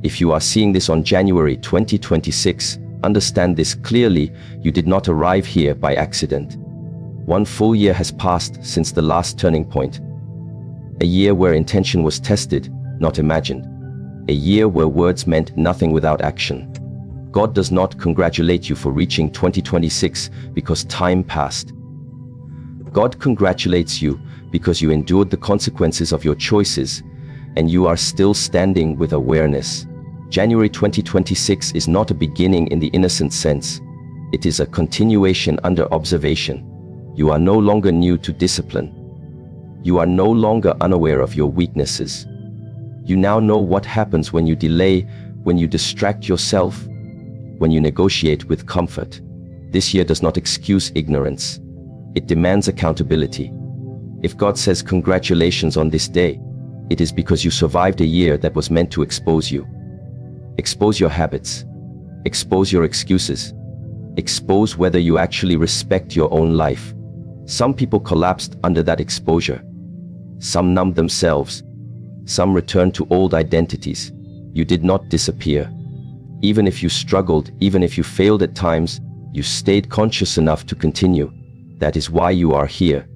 If you are seeing this on January 2026, understand this clearly: you did not arrive here by accident. 1 full year has passed since the last turning point. A year where intention was tested, not imagined. A year where words meant nothing without action. God does not congratulate you for reaching 2026 because time passed. God congratulates you because you endured the consequences of your choices, and you are still standing with awareness. January 2026 is not a beginning in the innocent sense. It is a continuation under observation. You are no longer new to discipline. You are no longer unaware of your weaknesses. You now know what happens when you delay, when you distract yourself, when you negotiate with comfort. This year does not excuse ignorance. It demands accountability. If God says congratulations on this day, it is because you survived a year that was meant to expose you. Expose your habits. Expose your excuses. Expose whether you actually respect your own life. Some people collapsed under that exposure. Some numbed themselves. Some returned to old identities. You did not disappear. Even if you struggled, even if you failed at times, you stayed conscious enough to continue. That is why you are here.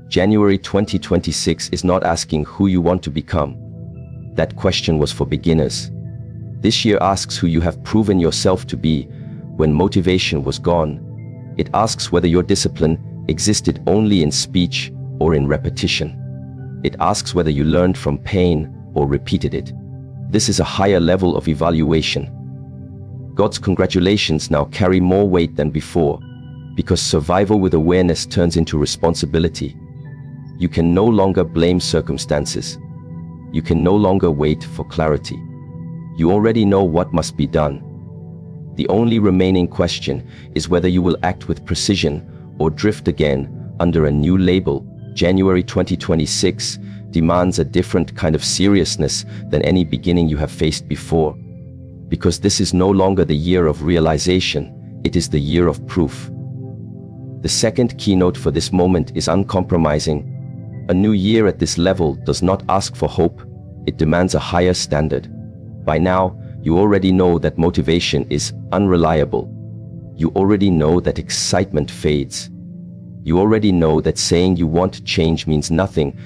January 2026 is not asking who you want to become. That question was for beginners. This year asks who you have proven yourself to be when motivation was gone. It asks whether your discipline existed only in speech or in repetition. It asks whether you learned from pain or repeated it. This is a higher level of evaluation. God's congratulations now carry more weight than before, because survival with awareness turns into responsibility. You can no longer blame circumstances. You can no longer wait for clarity. You already know what must be done. The only remaining question is whether you will act with precision or drift again under a new label. January 2026 demands a different kind of seriousness than any beginning you have faced before. Because this is no longer the year of realization, it is the year of proof. The second keynote for this moment is uncompromising. A new year at this level does not ask for hope, it demands a higher standard. By now, you already know that motivation is unreliable. You already know that excitement fades. You already know that saying you want change means nothing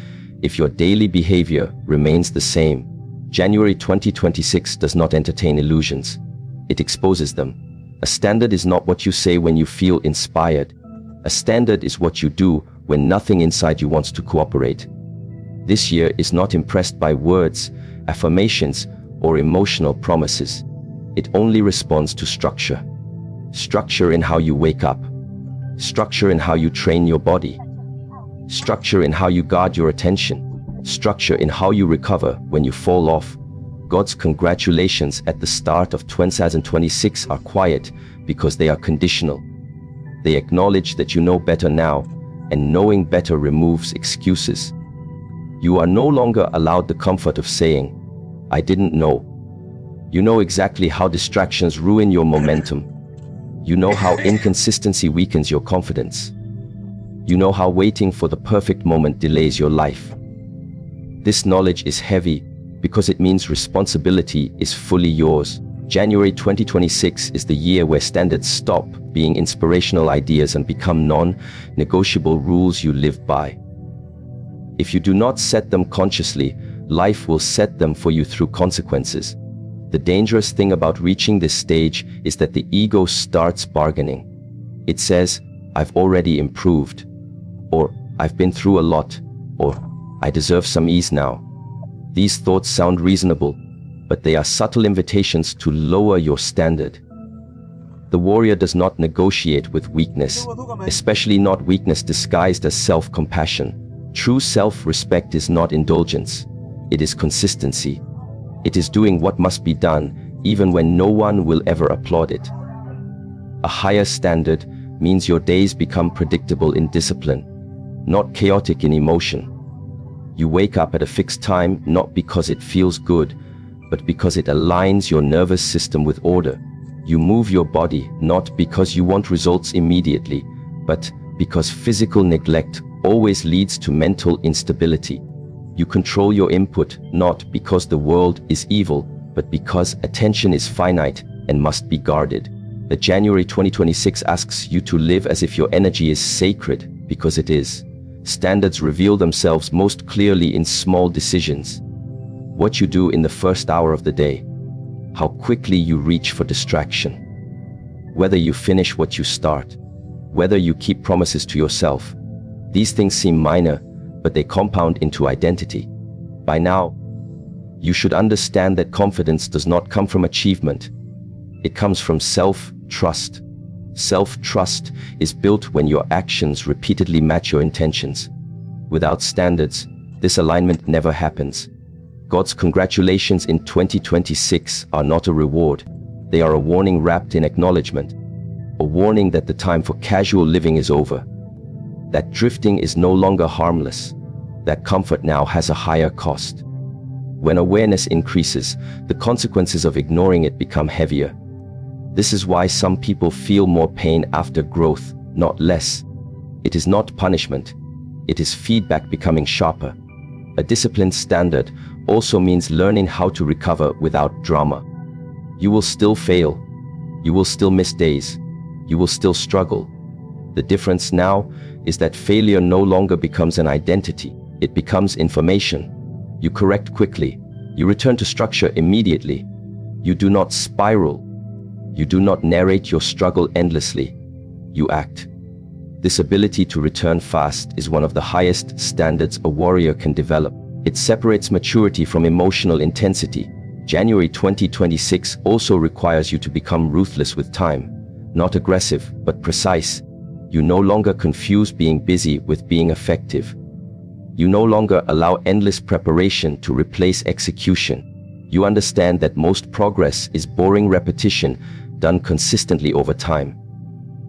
if your daily behavior remains the same. January 2026 does not entertain illusions. It exposes them. A standard is not what you say when you feel inspired. A standard is what you do when nothing inside you wants to cooperate. This year is not impressed by words, affirmations, or emotional promises. It only responds to structure. Structure in how you wake up. Structure in how you train your body. Structure in how you guard your attention. Structure in how you recover when you fall off. God's congratulations at the start of 2026 are quiet because they are conditional. They acknowledge that you know better now, and knowing better removes excuses. You are no longer allowed the comfort of saying, "I didn't know." You know exactly how distractions ruin your momentum. You know how inconsistency weakens your confidence. You know how waiting for the perfect moment delays your life. This knowledge is heavy because it means responsibility is fully yours. January 2026 is the year where standards stop being inspirational ideas and become non-negotiable rules you live by. If you do not set them consciously, life will set them for you through consequences. The dangerous thing about reaching this stage is that the ego starts bargaining. It says, "I've already improved," or "I've been through a lot," or "I deserve some ease now." These thoughts sound reasonable, but they are subtle invitations to lower your standard. The warrior does not negotiate with weakness, especially not weakness disguised as self-compassion. True self-respect is not indulgence. It is consistency. It is doing what must be done, even when no one will ever applaud it. A higher standard means your days become predictable in discipline, not chaotic in emotion. You wake up at a fixed time not because it feels good, but because it aligns your nervous system with order. You move your body not because you want results immediately, but because physical neglect always leads to mental instability. You control your input not because the world is evil, but because attention is finite and must be guarded. The January 2026 asks you to live as if your energy is sacred, because it is. Standards reveal themselves most clearly in small decisions. What you do in the first hour of the day, how quickly you reach for distraction, whether you finish what you start, whether you keep promises to yourself. These things seem minor, but they compound into identity. By now, you should understand that confidence does not come from achievement. It comes from self-trust. Self-trust is built when your actions repeatedly match your intentions. Without standards, this alignment never happens. God's congratulations in 2026 are not a reward. They are a warning wrapped in acknowledgement. A warning that the time for casual living is over. That drifting is no longer harmless. That comfort now has a higher cost. When awareness increases, the consequences of ignoring it become heavier. This is why some people feel more pain after growth, not less. It is not punishment. It is feedback becoming sharper. A disciplined standard also means learning how to recover without drama. You will still fail. You will still miss days. You will still struggle. The difference now is that failure no longer becomes an identity. It becomes information. You correct quickly. You return to structure immediately. You do not spiral. You do not narrate your struggle endlessly. You act. This ability to return fast is one of the highest standards a warrior can develop. It separates maturity from emotional intensity. January 2026 also requires you to become ruthless with time. Not aggressive, but precise. You no longer confuse being busy with being effective. You no longer allow endless preparation to replace execution. You understand that most progress is boring repetition done consistently over time.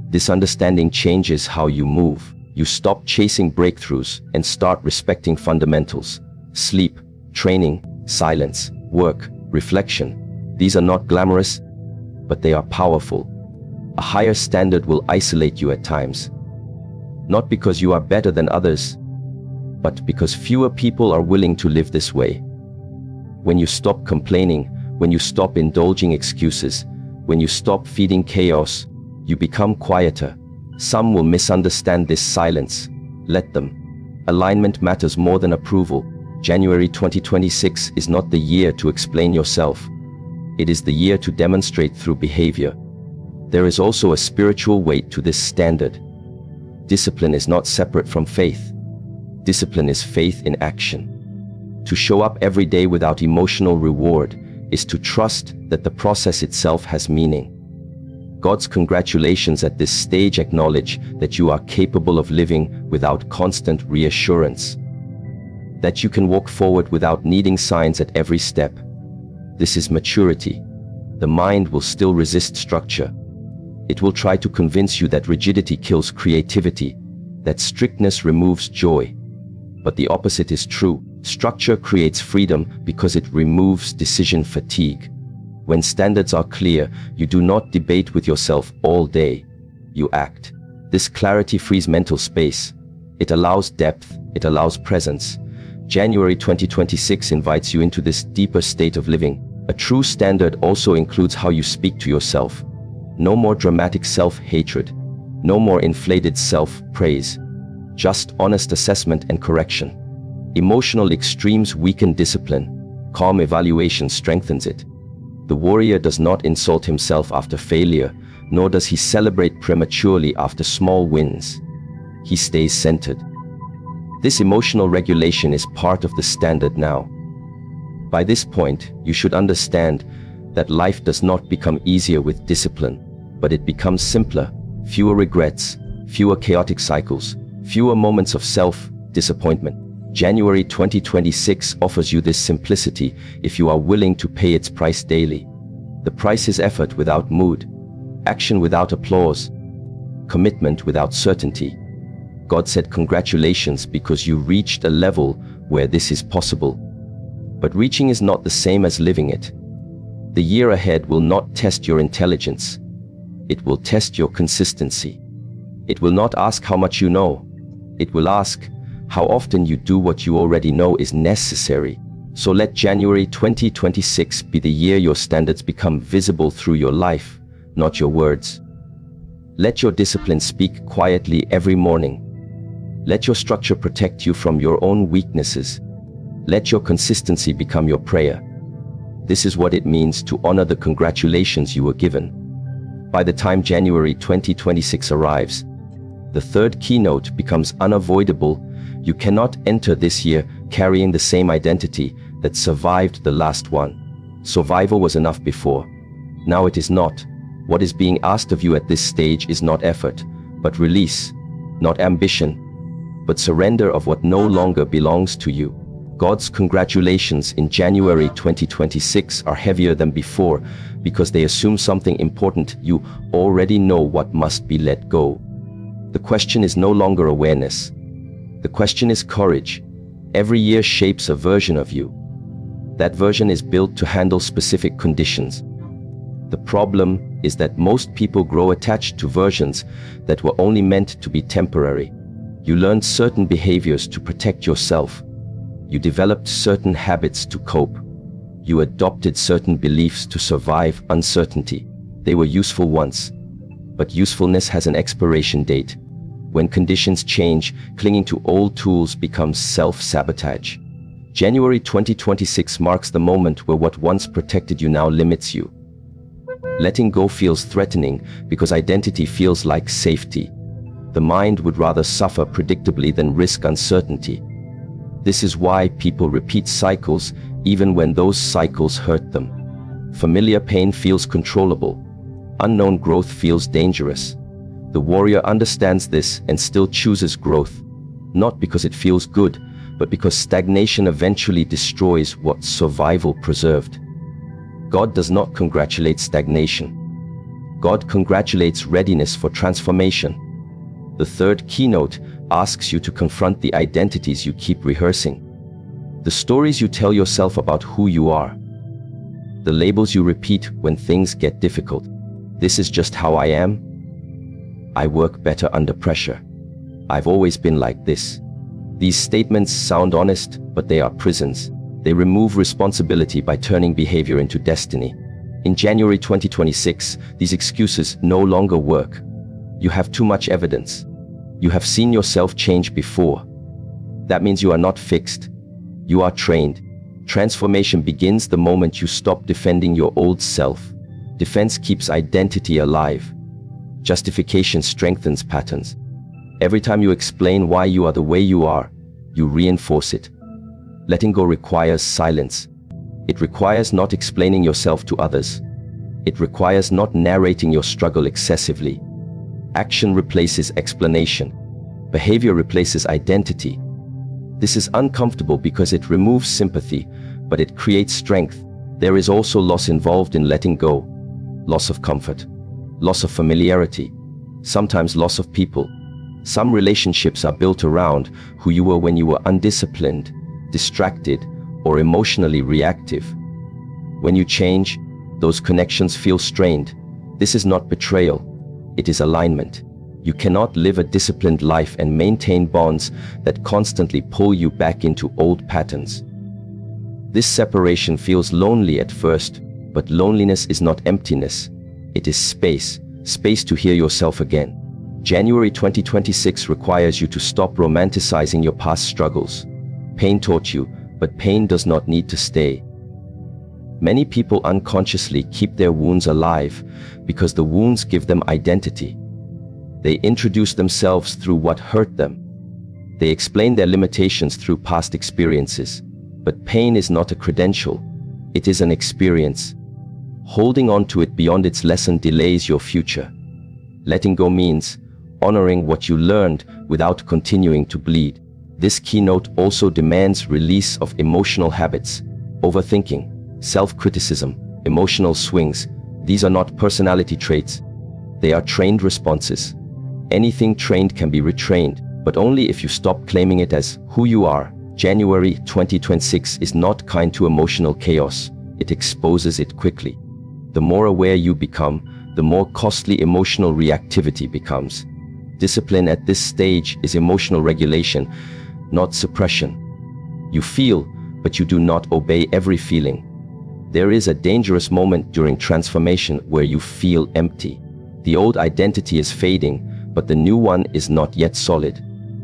This understanding changes how you move. You stop chasing breakthroughs and start respecting fundamentals. Sleep, training, silence, work, reflection. These are not glamorous, but they are powerful. A higher standard will isolate you at times. Not because you are better than others, but because fewer people are willing to live this way. When you stop complaining, when you stop indulging excuses, when you stop feeding chaos, you become quieter. Some will misunderstand this silence. Let them. Alignment matters more than approval. January 2026 is not the year to explain yourself. It is the year to demonstrate through behavior. There is also a spiritual weight to this standard. Discipline is not separate from faith. Discipline is faith in action. To show up every day without emotional reward is to trust that the process itself has meaning. God's congratulations at this stage acknowledge that you are capable of living without constant reassurance. That you can walk forward without needing signs at every step. This is maturity. The mind will still resist structure. It will try to convince you that rigidity kills creativity, that strictness removes joy. But the opposite is true. Structure creates freedom because it removes decision fatigue. When standards are clear, you do not debate with yourself all day. You act. This clarity frees mental space. It allows depth. It allows presence. January 2026 invites you into this deeper state of living. A true standard also includes how you speak to yourself. No more dramatic self-hatred. No more inflated self-praise. Just honest assessment and correction. Emotional extremes weaken discipline. Calm evaluation strengthens it. The warrior does not insult himself after failure, nor does he celebrate prematurely after small wins. He stays centered. This emotional regulation is part of the standard now. By this point, you should understand that life does not become easier with discipline, but it becomes simpler. Fewer regrets, fewer chaotic cycles, fewer moments of self-disappointment. January 2026 offers you this simplicity if you are willing to pay its price daily. The price is effort without mood, action without applause, commitment without certainty. God said congratulations because you reached a level where this is possible. But reaching is not the same as living it. The year ahead will not test your intelligence. It will test your consistency. It will not ask how much you know. It will ask how often you do what you already know is necessary So let January 2026 be the year your standards become visible through your life, not your words. Let your discipline speak quietly every morning. Let your structure protect you from your own weaknesses. Let your consistency become your prayer. This is what it means to honor the congratulations you were given. By the time January 2026 arrives, the third keynote becomes unavoidable. You cannot enter this year carrying the same identity that survived the last one. Survival was enough before. Now it is not. What is being asked of you at this stage is not effort, but release, not ambition, but surrender of what no longer belongs to you. God's congratulations in January 2026 are heavier than before because they assume something important. You already know what must be let go. The question is no longer awareness. The question is courage. Every year shapes a version of you. That version is built to handle specific conditions. The problem is that most people grow attached to versions that were only meant to be temporary. You learned certain behaviors to protect yourself. You developed certain habits to cope. You adopted certain beliefs to survive uncertainty. They were useful once, but usefulness has an expiration date. When conditions change, clinging to old tools becomes self-sabotage. January 2026 marks the moment where what once protected you now limits you. Letting go feels threatening because identity feels like safety. The mind would rather suffer predictably than risk uncertainty. This is why people repeat cycles even when those cycles hurt them. Familiar pain feels controllable. Unknown growth feels dangerous. The warrior understands this and still chooses growth, not because it feels good, but because stagnation eventually destroys what survival preserved. God does not congratulate stagnation. God congratulates readiness for transformation. The third keynote asks you to confront the identities you keep rehearsing. The stories you tell yourself about who you are. The labels you repeat when things get difficult. This is just how I am. I work better under pressure. I've always been like this. These statements sound honest, but they are prisons. They remove responsibility by turning behavior into destiny. In January 2026, these excuses no longer work. You have too much evidence. You have seen yourself change before. That means you are not fixed. You are trained. Transformation begins the moment you stop defending your old self. Defense keeps identity alive. Justification strengthens patterns. Every time you explain why you are the way you are, you reinforce it. Letting go requires silence. It requires not explaining yourself to others. It requires not narrating your struggle excessively. Action replaces explanation. Behavior replaces identity. This is uncomfortable because it removes sympathy, but it creates strength. There is also loss involved in letting go. Loss of comfort, loss of familiarity, sometimes loss of people. Some relationships are built around who you were when you were undisciplined, distracted, or emotionally reactive. When you change, those connections feel strained. This is not betrayal. It is alignment. You cannot live a disciplined life and maintain bonds that constantly pull you back into old patterns. This separation feels lonely at first, but loneliness is not emptiness. It is space, space to hear yourself again. January 2026 requires you to stop romanticizing your past struggles. Pain taught you, but pain does not need to stay. Many people unconsciously keep their wounds alive because the wounds give them identity. They introduce themselves through what hurt them. They explain their limitations through past experiences. But pain is not a credential. It is an experience. Holding on to it beyond its lesson delays your future. Letting go means honoring what you learned without continuing to bleed. This keynote also demands release of emotional habits, overthinking, self-criticism, emotional swings. These are not personality traits. They are trained responses. Anything trained can be retrained, but only if you stop claiming it as who you are. January 2026 is not kind to emotional chaos. It exposes it quickly. The more aware you become, the more costly emotional reactivity becomes. Discipline at this stage is emotional regulation, not suppression. You feel, but you do not obey every feeling. There is a dangerous moment during transformation where you feel empty. The old identity is fading, but the new one is not yet solid.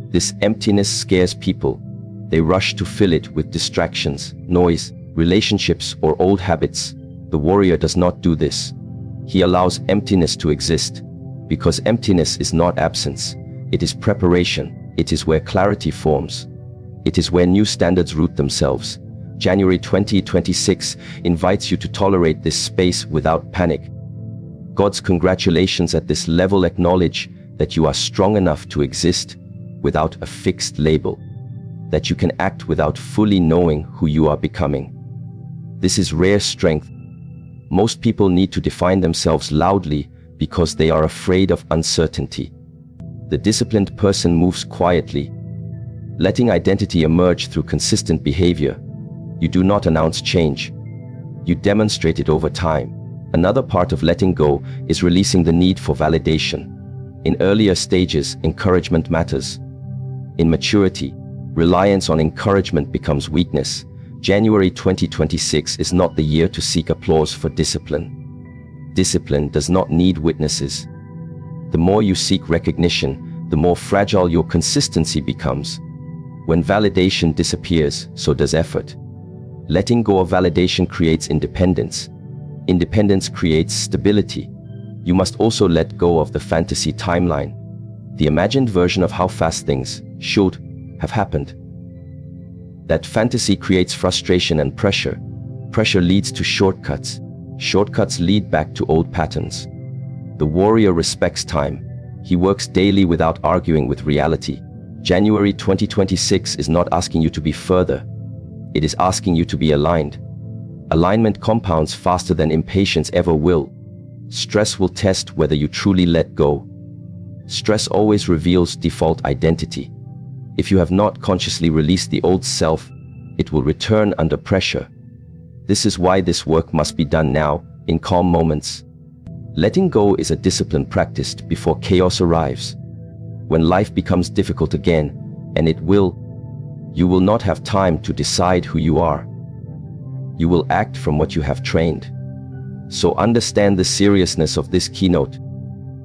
This emptiness scares people. They rush to fill it with distractions, noise, relationships, or old habits. The warrior does not do this. He allows emptiness to exist, because emptiness is not absence. It is preparation. It is where clarity forms. It is where new standards root themselves. January 2026 invites you to tolerate this space without panic. God's congratulations at this level acknowledge that you are strong enough to exist without a fixed label, that you can act without fully knowing who you are becoming. This is rare strength. Most people need to define themselves loudly because they are afraid of uncertainty. The disciplined person moves quietly, letting identity emerge through consistent behavior. You do not announce change. You demonstrate it over time. Another part of letting go is releasing the need for validation. In earlier stages, encouragement matters. In maturity, reliance on encouragement becomes weakness. January 2026 is not the year to seek applause for discipline. Discipline does not need witnesses. The more you seek recognition, the more fragile your consistency becomes. When validation disappears, so does effort. Letting go of validation creates independence. Independence creates stability. You must also let go of the fantasy timeline, the imagined version of how fast things should have happened. That fantasy creates frustration and pressure. Pressure leads to shortcuts. Shortcuts lead back to old patterns. The warrior respects time. He works daily without arguing with reality. January 2026 is not asking you to be further. It is asking you to be aligned. Alignment compounds faster than impatience ever will. Stress will test whether you truly let go. Stress always reveals default identity. If you have not consciously released the old self, it will return under pressure. This is why this work must be done now, in calm moments. Letting go is a discipline practiced before chaos arrives. When life becomes difficult again, and it will, you will not have time to decide who you are. You will act from what you have trained. So understand the seriousness of this keynote.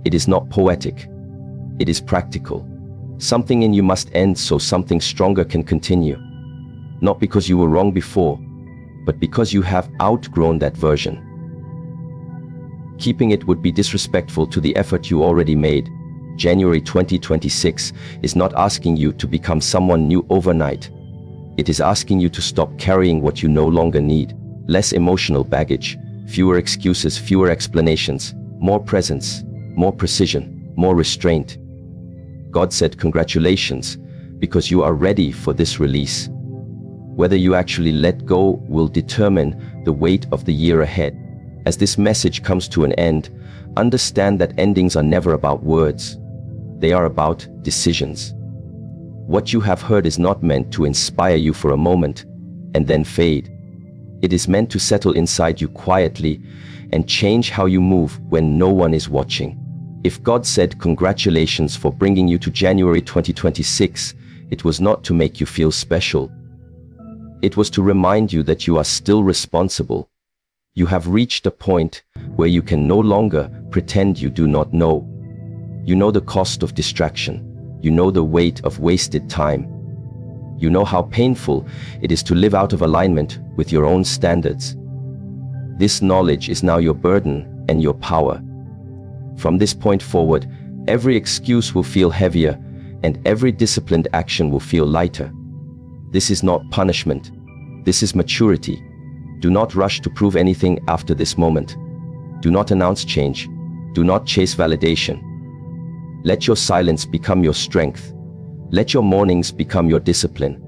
It is not poetic. It is practical. Something in you must end so something stronger can continue. Not because you were wrong before, but because you have outgrown that version. Keeping it would be disrespectful to the effort you already made. January 2026 is not asking you to become someone new overnight. It is asking you to stop carrying what you no longer need. Less emotional baggage, fewer excuses, fewer explanations, more presence, more precision, more restraint. God said congratulations, because you are ready for this release. Whether you actually let go will determine the weight of the year ahead. As this message comes to an end, understand that endings are never about words. They are about decisions. What you have heard is not meant to inspire you for a moment and then fade. It is meant to settle inside you quietly and change how you move when no one is watching. If God said congratulations for bringing you to January 2026, it was not to make you feel special. It was to remind you that you are still responsible. You have reached a point where you can no longer pretend you do not know. You know the cost of distraction. You know the weight of wasted time. You know how painful it is to live out of alignment with your own standards. This knowledge is now your burden and your power. From this point forward, every excuse will feel heavier and every disciplined action will feel lighter. This is not punishment. This is maturity. Do not rush to prove anything after this moment. Do not announce change. Do not chase validation. Let your silence become your strength. Let your mornings become your discipline.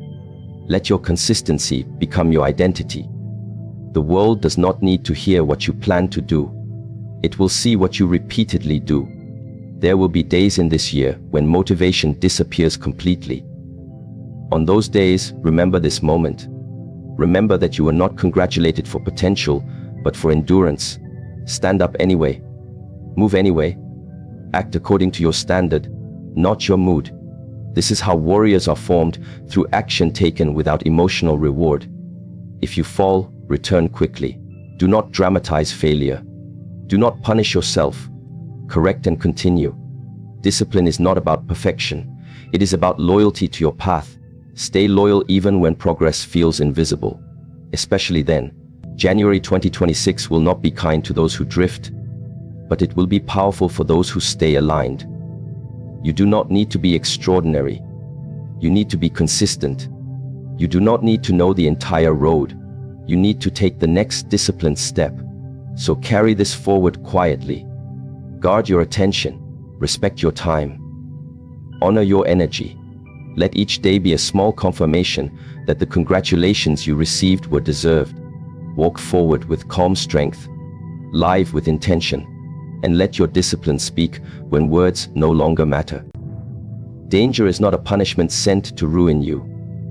Let your consistency become your identity. The world does not need to hear what you plan to do. It will see what you repeatedly do. There will be days in this year when motivation disappears completely. On those days, remember this moment. Remember that you were not congratulated for potential, but for endurance. Stand up anyway. Move anyway. Act according to your standard, not your mood. This is how warriors are formed, through action taken without emotional reward. If you fall, return quickly. Do not dramatize failure. Do not punish yourself. Correct and continue. Discipline is not about perfection. It is about loyalty to your path. Stay loyal even when progress feels invisible. Especially then, January 2026 will not be kind to those who drift, but it will be powerful for those who stay aligned. You do not need to be extraordinary. You need to be consistent. You do not need to know the entire road. You need to take the next disciplined step. So carry this forward quietly. Guard your attention. Respect your time. Honor your energy. Let each day be a small confirmation that the congratulations you received were deserved. Walk forward with calm strength, live with intention, and let your discipline speak when words no longer matter. Danger is not a punishment sent to ruin you.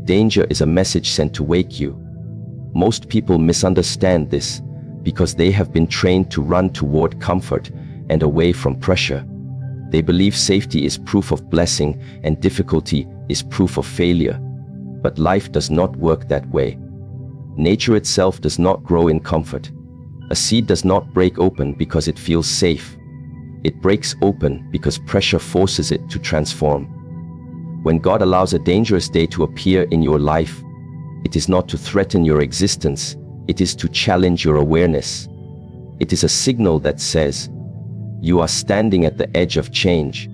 Danger is a message sent to wake you. Most people misunderstand this because they have been trained to run toward comfort and away from pressure. They believe safety is proof of blessing and difficulty is proof of failure. But life does not work that way. Nature itself does not grow in comfort. A seed does not break open because it feels safe. It breaks open because pressure forces it to transform. When God allows a dangerous day to appear in your life, it is not to threaten your existence, it is to challenge your awareness. It is a signal that says, you are standing at the edge of change.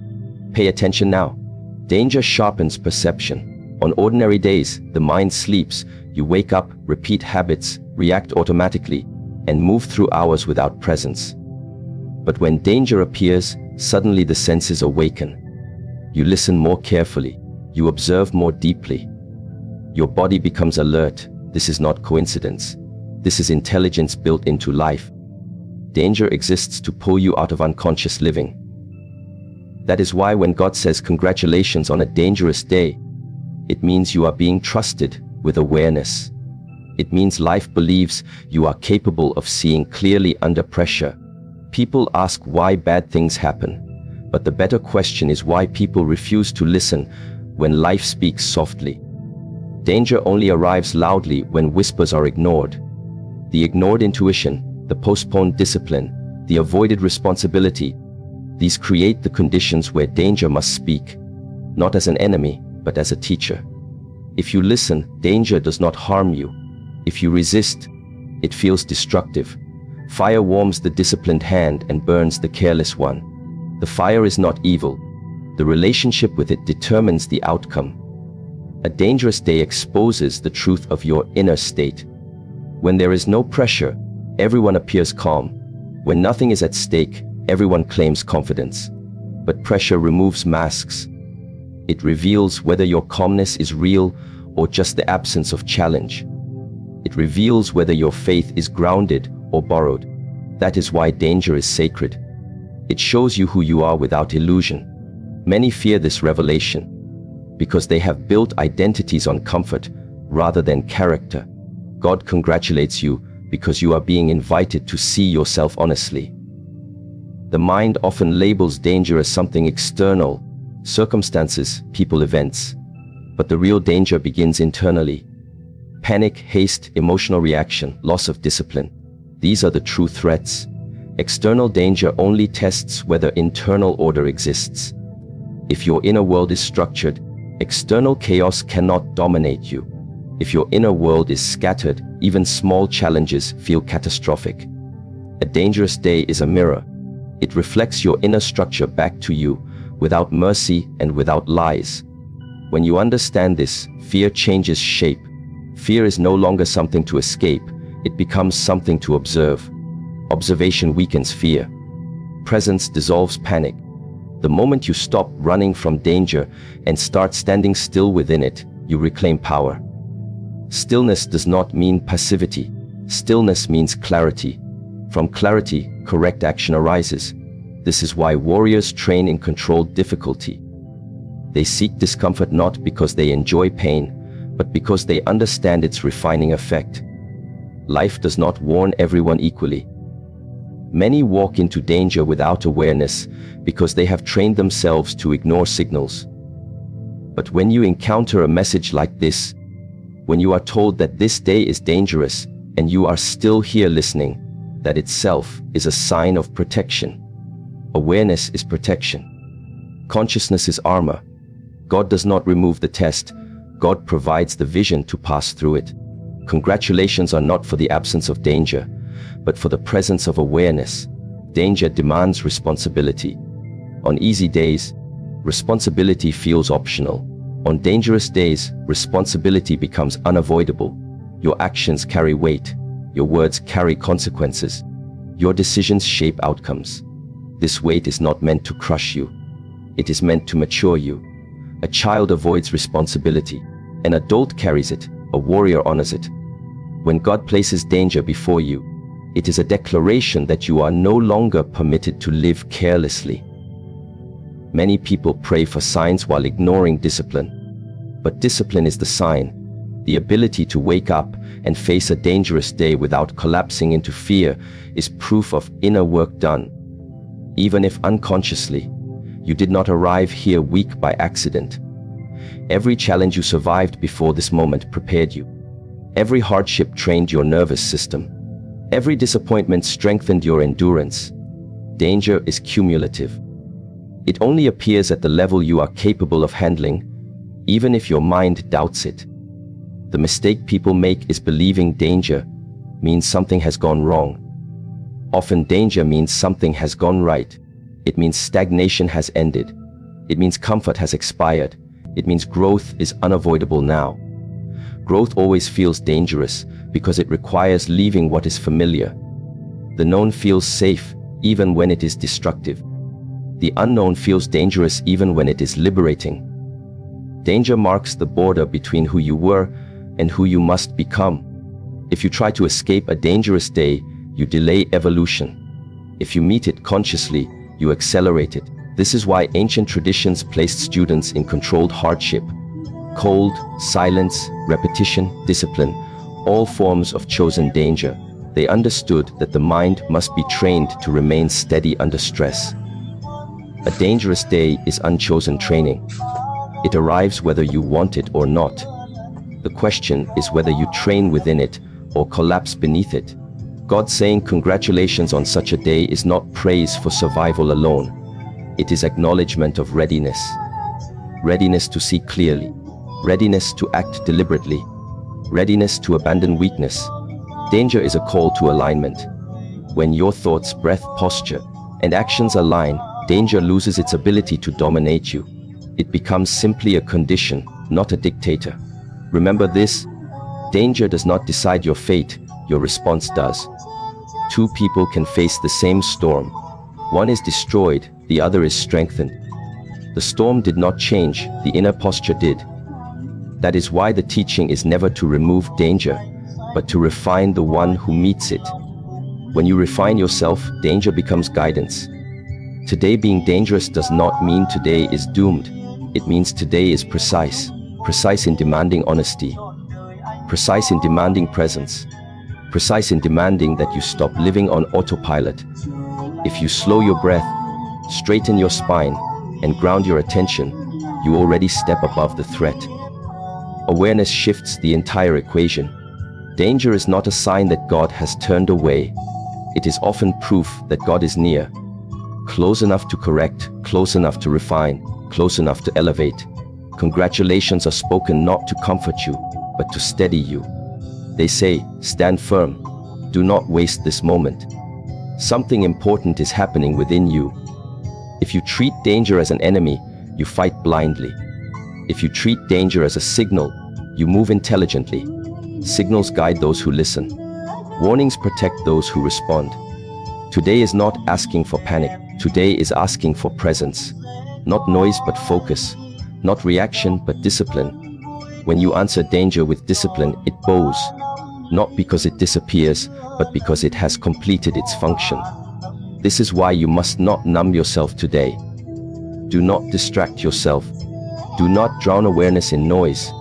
Pay attention now. Danger sharpens perception. On ordinary days, the mind sleeps. You wake up, repeat habits, react automatically, and move through hours without presence. But when danger appears, suddenly the senses awaken. You listen more carefully. You observe more deeply. Your body becomes alert. This is not coincidence. This is intelligence built into life. Danger exists to pull you out of unconscious living. That is why when God says congratulations on a dangerous day, it means you are being trusted with awareness. It means life believes you are capable of seeing clearly under pressure. People ask why bad things happen, but the better question is why people refuse to listen when life speaks softly. Danger only arrives loudly when whispers are ignored. The ignored intuition, the postponed discipline, the avoided responsibility, these create the conditions where danger must speak, not as an enemy, but as a teacher. If you listen, danger does not harm you. If you resist, it feels destructive. Fire warms the disciplined hand and burns the careless one. The fire is not evil. The relationship with it determines the outcome. A dangerous day exposes the truth of your inner state. When there is no pressure, everyone appears calm. When nothing is at stake, everyone claims confidence. But pressure removes masks. It reveals whether your calmness is real or just the absence of challenge. It reveals whether your faith is grounded or borrowed. That is why danger is sacred. It shows you who you are without illusion. Many fear this revelation because they have built identities on comfort rather than character. God congratulates you because you are being invited to see yourself honestly. The mind often labels danger as something external, circumstances, people, events. But the real danger begins internally. Panic, haste, emotional reaction, loss of discipline. These are the true threats. External danger only tests whether internal order exists. If your inner world is structured, external chaos cannot dominate you. If your inner world is scattered, even small challenges feel catastrophic. A dangerous day is a mirror. It reflects your inner structure back to you, without mercy and without lies. When you understand this, fear changes shape. Fear is no longer something to escape. It becomes something to observe. Observation weakens fear. Presence dissolves panic. The moment you stop running from danger and start standing still within it, you reclaim power. Stillness does not mean passivity. Stillness means clarity. From clarity, correct action arises. This is why warriors train in controlled difficulty. They seek discomfort not because they enjoy pain, but because they understand its refining effect. Life does not warn everyone equally. Many walk into danger without awareness because they have trained themselves to ignore signals. But when you encounter a message like this, When you are told that this day is dangerous and you are still here listening, that itself is a sign of protection. Awareness is protection. Consciousness is armor. God does not remove the test. God provides the vision to pass through it. Congratulations are not for the absence of danger, but for the presence of awareness. Danger demands responsibility. On easy days, responsibility feels optional. On dangerous days, responsibility becomes unavoidable. Your actions carry weight. Your words carry consequences. Your decisions shape outcomes. This weight is not meant to crush you. It is meant to mature you. A child avoids responsibility. An adult carries it. A warrior honors it. When God places danger before you, it is a declaration that you are no longer permitted to live carelessly. Many people pray for signs while ignoring discipline. But discipline is the sign. The ability to wake up and face a dangerous day without collapsing into fear is proof of inner work done. Even if unconsciously, you did not arrive here weak by accident. Every challenge you survived before this moment prepared you. Every hardship trained your nervous system. Every disappointment strengthened your endurance. Danger is cumulative. It only appears at the level you are capable of handling, even if your mind doubts it. The mistake people make is believing danger means something has gone wrong. Often danger means something has gone right. It means stagnation has ended. It means comfort has expired. It means growth is unavoidable now. Growth always feels dangerous because it requires leaving what is familiar. The known feels safe even when it is destructive. The unknown feels dangerous even when it is liberating. Danger marks the border between who you were and who you must become. If you try to escape a dangerous day, you delay evolution. If you meet it consciously, you accelerate it. This is why ancient traditions placed students in controlled hardship. Cold, silence, repetition, discipline, all forms of chosen danger. They understood that the mind must be trained to remain steady under stress. A dangerous day is unchosen training. It arrives whether you want it or not. The question is whether you train within it or collapse beneath it. God saying congratulations on such a day is not praise for survival alone. It is acknowledgement of readiness. Readiness to see clearly. Readiness to act deliberately. Readiness to abandon weakness. Danger is a call to alignment. When your thoughts, breath, posture, and actions align, danger loses its ability to dominate you. It becomes simply a condition, not a dictator. Remember this: danger does not decide your fate, your response does. Two people can face the same storm. One is destroyed, the other is strengthened. The storm did not change, the inner posture did. That is why the teaching is never to remove danger, but to refine the one who meets it. When you refine yourself, danger becomes guidance. Today being dangerous does not mean today is doomed. It means today is precise. Precise in demanding honesty. Precise in demanding presence. Precise in demanding that you stop living on autopilot. If you slow your breath, straighten your spine, and ground your attention, you already step above the threat. Awareness shifts the entire equation. Danger is not a sign that God has turned away. It is often proof that God is near. Close enough to correct, close enough to refine, close enough to elevate. Congratulations are spoken not to comfort you, but to steady you. They say, stand firm. Do not waste this moment. Something important is happening within you. If you treat danger as an enemy, you fight blindly. If you treat danger as a signal, you move intelligently. Signals guide those who listen. Warnings protect those who respond. Today is not asking for panic. Today is asking for presence. Not noise but focus. Not reaction but discipline. When you answer danger with discipline, it bows. Not because it disappears, but because it has completed its function. This is why you must not numb yourself today. Do not distract yourself. Do not drown awareness in noise.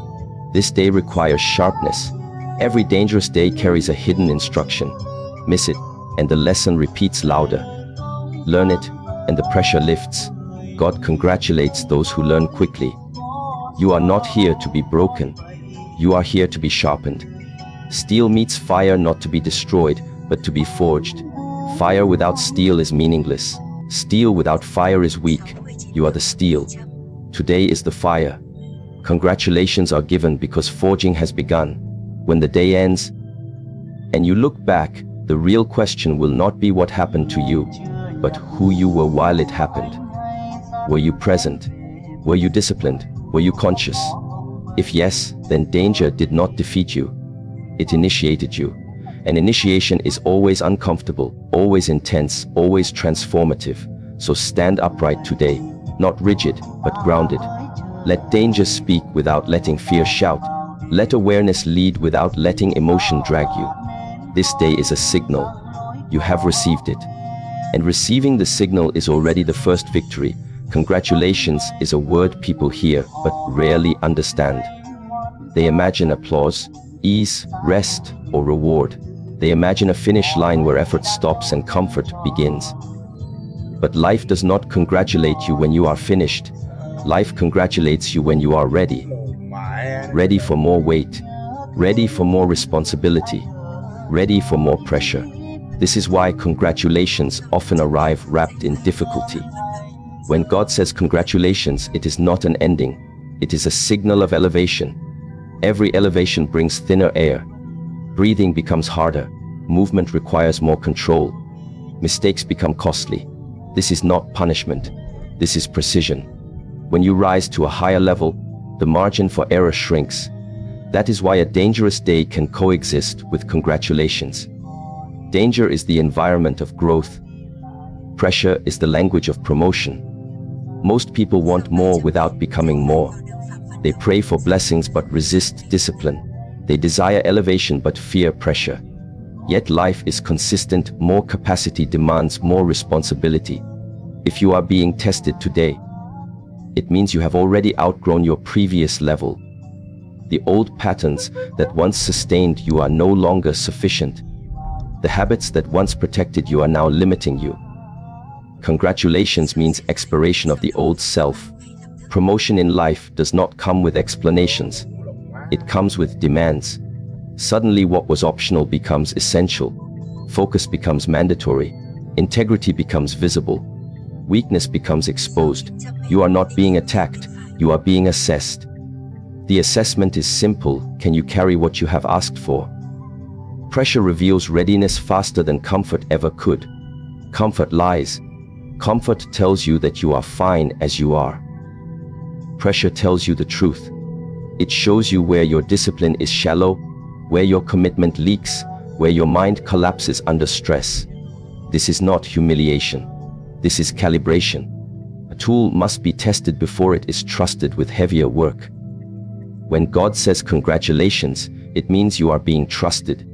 This day requires sharpness. Every dangerous day carries a hidden instruction. Miss it, and the lesson repeats louder. Learn it, and the pressure lifts. God congratulates those who learn quickly. You are not here to be broken. You are here to be sharpened. Steel meets fire not to be destroyed, but to be forged. Fire without steel is meaningless. Steel without fire is weak. You are the steel. Today is the fire. Congratulations are given because forging has begun. When the day ends and you look back, the real question will not be what happened to you, but who you were while it happened. Were you present? Were you disciplined? Were you conscious? If yes, then danger did not defeat you. It initiated you. And initiation is always uncomfortable, always intense, always transformative. So stand upright today, not rigid, but grounded. Let danger speak without letting fear shout. Let awareness lead without letting emotion drag you. This day is a signal. You have received it. And receiving the signal is already the first victory. Congratulations is a word people hear but rarely understand. They imagine applause, ease, rest, or reward. They imagine a finish line where effort stops and comfort begins. But life does not congratulate you when you are finished. Life congratulates you when you are ready. Ready for more weight. Ready for more responsibility. Ready for more pressure. This is why congratulations often arrive wrapped in difficulty. When God says congratulations, it is not an ending. It is a signal of elevation. Every elevation brings thinner air. Breathing becomes harder. Movement requires more control. Mistakes become costly. This is not punishment. This is precision. When you rise to a higher level, the margin for error shrinks. That is why a dangerous day can coexist with congratulations. Danger is the environment of growth. Pressure is the language of promotion. Most people want more without becoming more. They pray for blessings but resist discipline. They desire elevation but fear pressure. Yet life is consistent. More capacity demands more responsibility. If you are being tested today, it means you have already outgrown your previous level. The old patterns that once sustained you are no longer sufficient. The habits that once protected you are now limiting you. Congratulations means expiration of the old self. Promotion in life does not come with explanations. It comes with demands. Suddenly what was optional becomes essential. Focus becomes mandatory. Integrity becomes visible. Weakness becomes exposed. You are not being attacked. You are being assessed. The assessment is simple. Can you carry what you have asked for? Pressure reveals readiness faster than comfort ever could. Comfort lies. Comfort tells you that you are fine as you are. Pressure tells you the truth. It shows you where your discipline is shallow, where your commitment leaks, where your mind collapses under stress. This is not humiliation. This is calibration. A tool must be tested before it is trusted with heavier work. When God says congratulations, it means you are being trusted.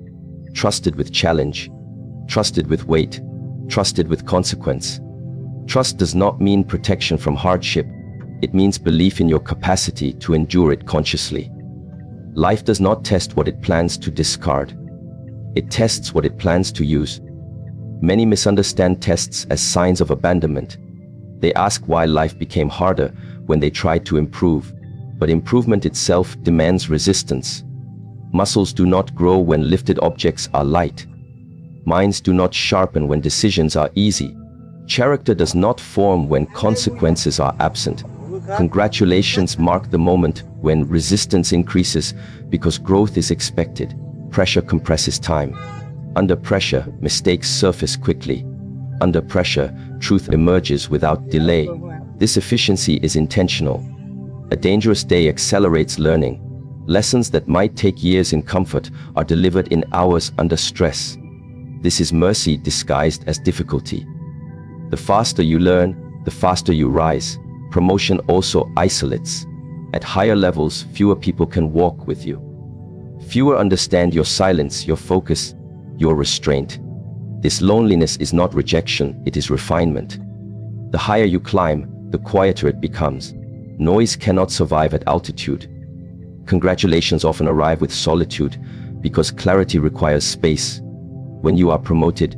Trusted with challenge. Trusted with weight. Trusted with consequence. Trust does not mean protection from hardship. It means belief in your capacity to endure it consciously. Life does not test what it plans to discard. It tests what it plans to use. Many misunderstand tests as signs of abandonment. They ask why life became harder when they tried to improve. But improvement itself demands resistance. Muscles do not grow when lifted objects are light. Minds do not sharpen when decisions are easy. Character does not form when consequences are absent. Congratulations mark the moment when resistance increases because growth is expected. Pressure compresses time. Under pressure, mistakes surface quickly. Under pressure, truth emerges without delay. This efficiency is intentional. A dangerous day accelerates learning. Lessons that might take years in comfort are delivered in hours under stress. This is mercy disguised as difficulty. The faster you learn, the faster you rise. Promotion also isolates. At higher levels, fewer people can walk with you. Fewer understand your silence, your focus, your restraint. This loneliness is not rejection, it is refinement. The higher you climb, the quieter it becomes. Noise cannot survive at altitude. Congratulations often arrive with solitude because clarity requires space. When you are promoted,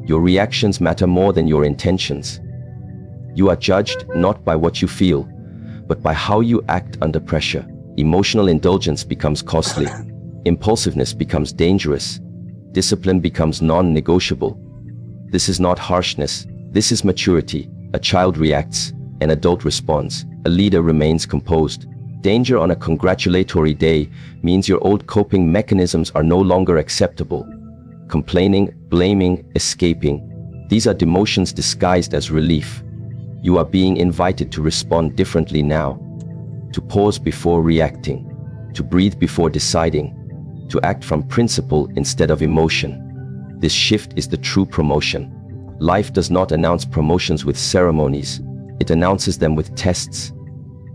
your reactions matter more than your intentions. You are judged not by what you feel, but by how you act under pressure. Emotional indulgence becomes costly. Impulsiveness becomes dangerous. Discipline becomes non-negotiable. This is not harshness. This is maturity. A child reacts, an adult responds, a leader remains composed. Danger on a congratulatory day means your old coping mechanisms are no longer acceptable. Complaining, blaming, escaping. These are demotions disguised as relief. You are being invited to respond differently now. To pause before reacting. To breathe before deciding. To act from principle instead of emotion. This shift is the true promotion. Life does not announce promotions with ceremonies. It announces them with tests.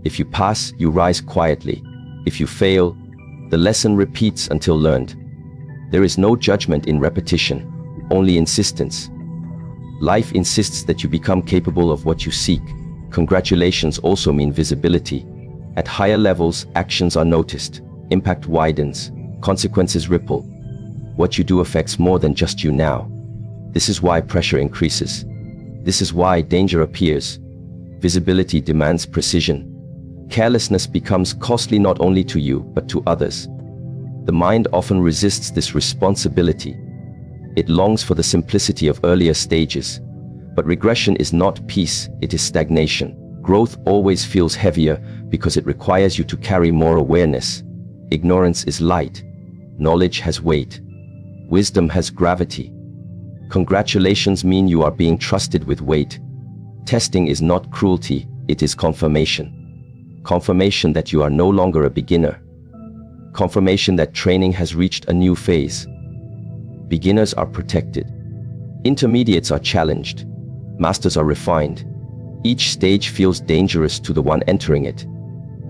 If you pass, you rise quietly. If you fail, the lesson repeats until learned. There is no judgment in repetition, only insistence. Life insists that you become capable of what you seek. Congratulations also mean visibility. At higher levels, actions are noticed. Impact widens. Consequences ripple. What you do affects more than just you now. This is why pressure increases. This is why danger appears. Visibility demands precision. Carelessness becomes costly not only to you, but to others. The mind often resists this responsibility. It longs for the simplicity of earlier stages. But regression is not peace, it is stagnation. Growth always feels heavier because it requires you to carry more awareness. Ignorance is light. Knowledge has weight. Wisdom has gravity. Congratulations mean you are being trusted with weight. Testing is not cruelty, it is confirmation. Confirmation that you are no longer a beginner. Confirmation that training has reached a new phase. Beginners are protected. Intermediates are challenged. Masters are refined. Each stage feels dangerous to the one entering it.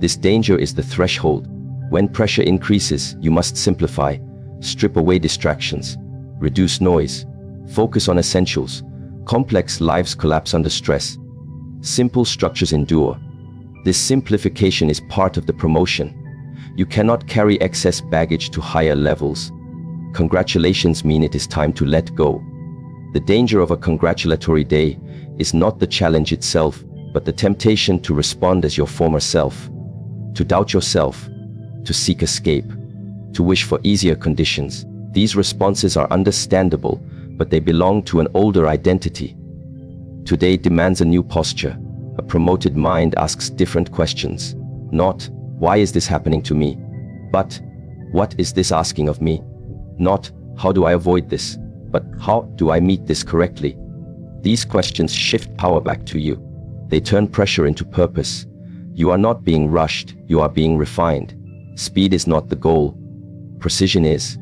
This danger is the threshold. When pressure increases, you must simplify, strip away distractions, reduce noise, focus on essentials. Complex lives collapse under stress. Simple structures endure. This simplification is part of the promotion. You cannot carry excess baggage to higher levels. Congratulations mean it is time to let go. The danger of a congratulatory day is not the challenge itself, but the temptation to respond as your former self. To doubt yourself. To seek escape. To wish for easier conditions. These responses are understandable, but they belong to an older identity. Today demands a new posture. A promoted mind asks different questions. Not, why is this happening to me? But, what is this asking of me? Not, how do I avoid this? But, how do I meet this correctly? These questions shift power back to you. They turn pressure into purpose. You are not being rushed, you are being refined. Speed is not the goal. Precision is.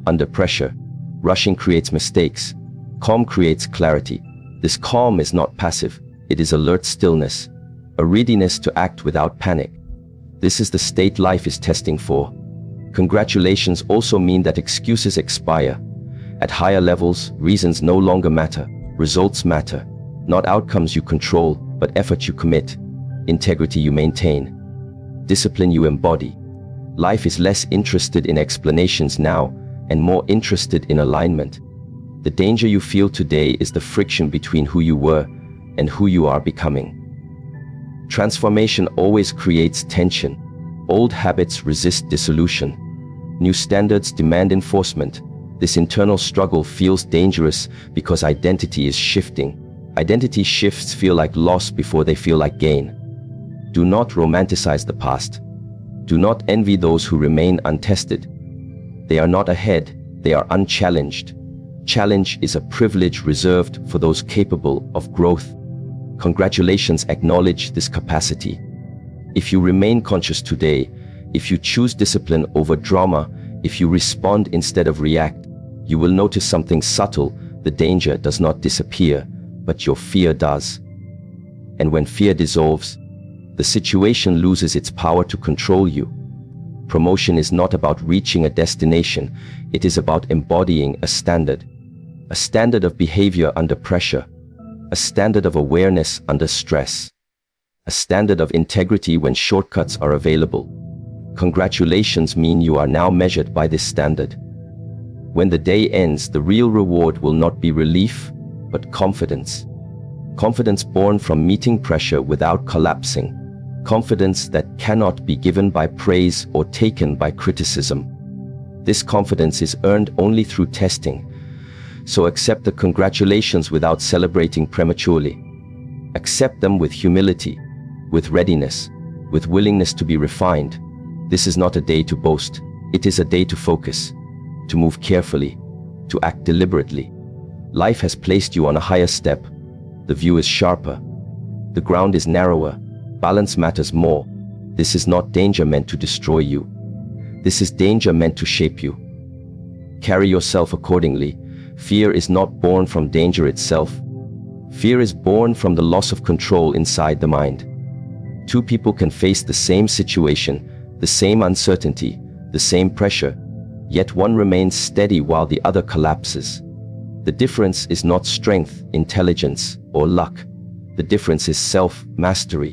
Under pressure, rushing creates mistakes. Calm creates clarity. This calm is not passive, it is alert stillness. A readiness to act without panic. This is the state life is testing for. Congratulations also mean that excuses expire. At higher levels, reasons no longer matter. Results matter. Not outcomes you control, but effort you commit. Integrity you maintain. Discipline you embody. Life is less interested in explanations now, and more interested in alignment. The danger you feel today is the friction between who you were and who you are becoming. Transformation always creates tension. Old habits resist dissolution. New standards demand enforcement. This internal struggle feels dangerous because identity is shifting. Identity shifts feel like loss before they feel like gain. Do not romanticize the past. Do not envy those who remain untested. They are not ahead, they are unchallenged. Challenge is a privilege reserved for those capable of growth. Congratulations acknowledge this capacity. If you remain conscious today, if you choose discipline over drama, if you respond instead of react, you will notice something subtle. The danger does not disappear, but your fear does. And when fear dissolves, the situation loses its power to control you. Promotion is not about reaching a destination, it is about embodying a standard of behavior under pressure, a standard of awareness under stress, a standard of integrity when shortcuts are available. Congratulations mean you are now measured by this standard. When the day ends, the real reward will not be relief, but confidence. Confidence born from meeting pressure without collapsing. confidence that cannot be given by praise or taken by criticism. This confidence is earned only through testing, so accept the congratulations without celebrating prematurely. Accept them with humility, with readiness, with willingness to be refined. This is not a day to boast. It is a day to focus, to move carefully, to act deliberately. Life has placed you on a higher step. The view is sharper. The ground is narrower. Balance matters more. This is not danger meant to destroy you. This is danger meant to shape you. Carry yourself accordingly. Fear is not born from danger itself. Fear is born from the loss of control inside the mind. Two people can face the same situation, the same uncertainty, the same pressure, yet one remains steady while the other collapses. The difference is not strength, intelligence, or luck. The difference is self-mastery.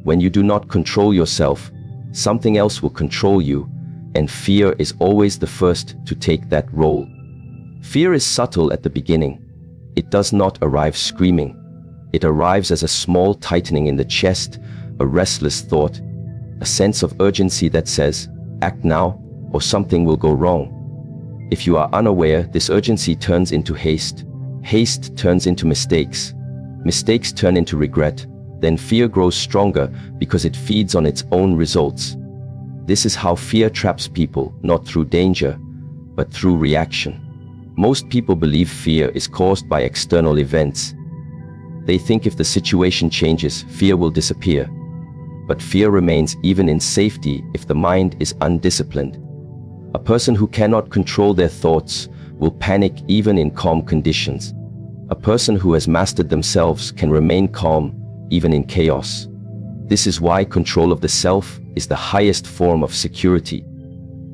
When you do not control yourself, something else will control you, and fear is always the first to take that role. Fear is subtle at the beginning. It does not arrive screaming. It arrives as a small tightening in the chest, a restless thought, a sense of urgency that says, act now, or something will go wrong. If you are unaware, this urgency turns into haste. Haste turns into mistakes. Mistakes turn into regret. Then fear grows stronger because it feeds on its own results. This is how fear traps people, not through danger, but through reaction. Most people believe fear is caused by external events. They think if the situation changes, fear will disappear. But fear remains even in safety if the mind is undisciplined. A person who cannot control their thoughts will panic even in calm conditions. A person who has mastered themselves can remain calm even in chaos. This is why control of the self is the highest form of security.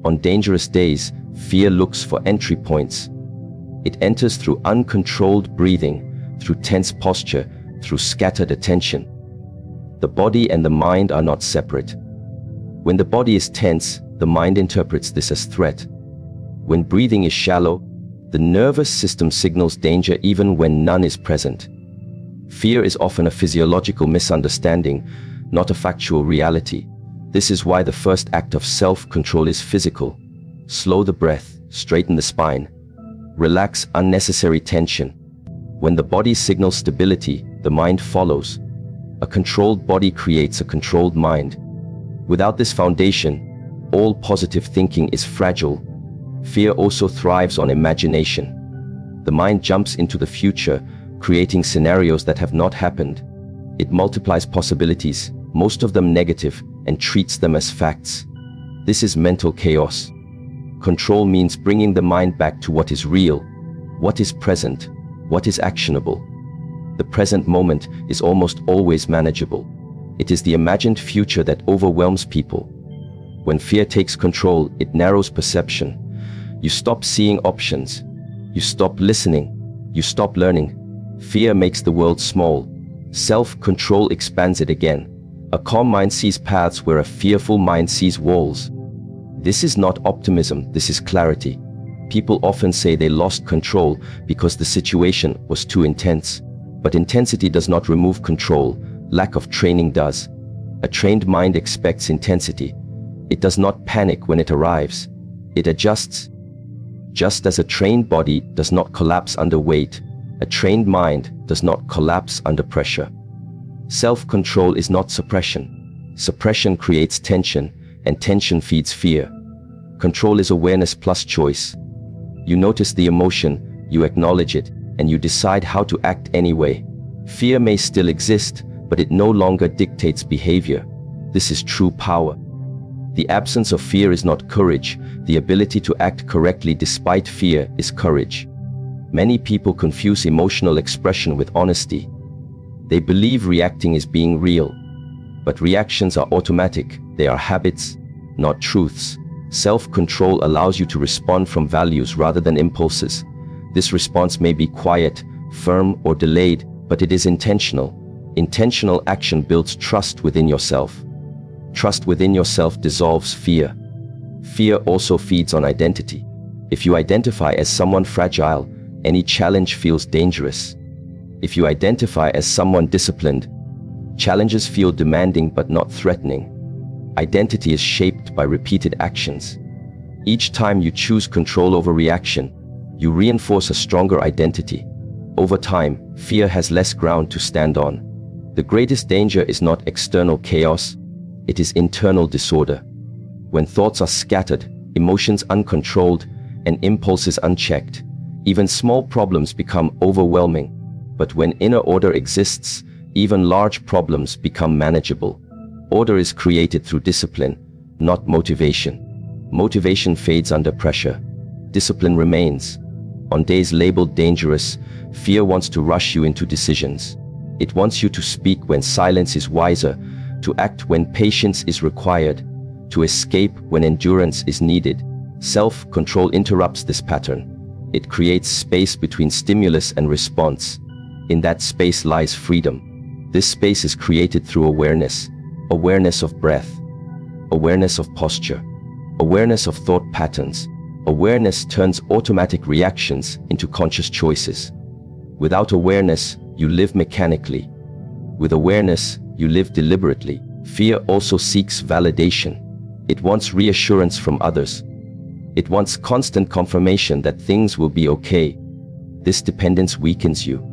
On dangerous days, fear looks for entry points. It enters through uncontrolled breathing, through tense posture, through scattered attention. The body and the mind are not separate. When the body is tense, the mind interprets this as threat. When breathing is shallow, the nervous system signals danger even when none is present. Fear is often a physiological misunderstanding, not a factual reality. This is why the first act of self-control is physical. Slow the breath, straighten the spine, relax unnecessary tension. When the body signals stability, the mind follows. A controlled body creates a controlled mind. Without this foundation, all positive thinking is fragile. Fear also thrives on imagination. The mind jumps into the future, creating scenarios that have not happened. It multiplies possibilities, most of them negative, and treats them as facts. This is mental chaos. Control means bringing the mind back to what is real, what is present, what is actionable. The present moment is almost always manageable. It is the imagined future that overwhelms people. When fear takes control, it narrows perception. You stop seeing options. You stop listening. You stop learning. Fear makes the world small. Self-control expands it again. A calm mind sees paths where a fearful mind sees walls. This is not optimism, this is clarity. People often say they lost control because the situation was too intense. But intensity does not remove control. Lack of training does. A trained mind expects intensity. It does not panic when it arrives. It adjusts. Just as a trained body does not collapse under weight, a trained mind does not collapse under pressure. Self-control is not suppression. Suppression creates tension, and tension feeds fear. Control is awareness plus choice. You notice the emotion, you acknowledge it, and you decide how to act anyway. Fear may still exist, but it no longer dictates behavior. This is true power. The absence of fear is not courage. The ability to act correctly despite fear is courage. Many people confuse emotional expression with honesty. They believe reacting is being real. But reactions are automatic. They are habits, not truths. Self-control allows you to respond from values rather than impulses. This response may be quiet, firm, or delayed, but it is intentional. Intentional action builds trust within yourself. Trust within yourself dissolves fear. Fear also feeds on identity. If you identify as someone fragile, any challenge feels dangerous. If you identify as someone disciplined, Challenges feel demanding but not threatening. Identity is shaped by repeated actions. Each time you choose control over reaction, you reinforce a stronger identity. Over time, fear has less ground to stand on. The greatest danger is not external chaos, it is internal disorder. When thoughts are scattered, emotions uncontrolled, and impulses unchecked, even small problems become overwhelming. But when inner order exists, even large problems become manageable. Order is created through discipline, not motivation. Motivation fades under pressure. Discipline remains. On days labeled dangerous, fear wants to rush you into decisions. It wants you to speak when silence is wiser, to act when patience is required, to escape when endurance is needed. Self-control interrupts this pattern. It creates space between stimulus and response. In that space lies freedom. This space is created through awareness. Awareness of breath. Awareness of posture. Awareness of thought patterns. Awareness turns automatic reactions into conscious choices. Without awareness, you live mechanically. With awareness, you live deliberately. Fear also seeks validation. It wants reassurance from others. It wants constant confirmation that things will be okay. This dependence weakens you.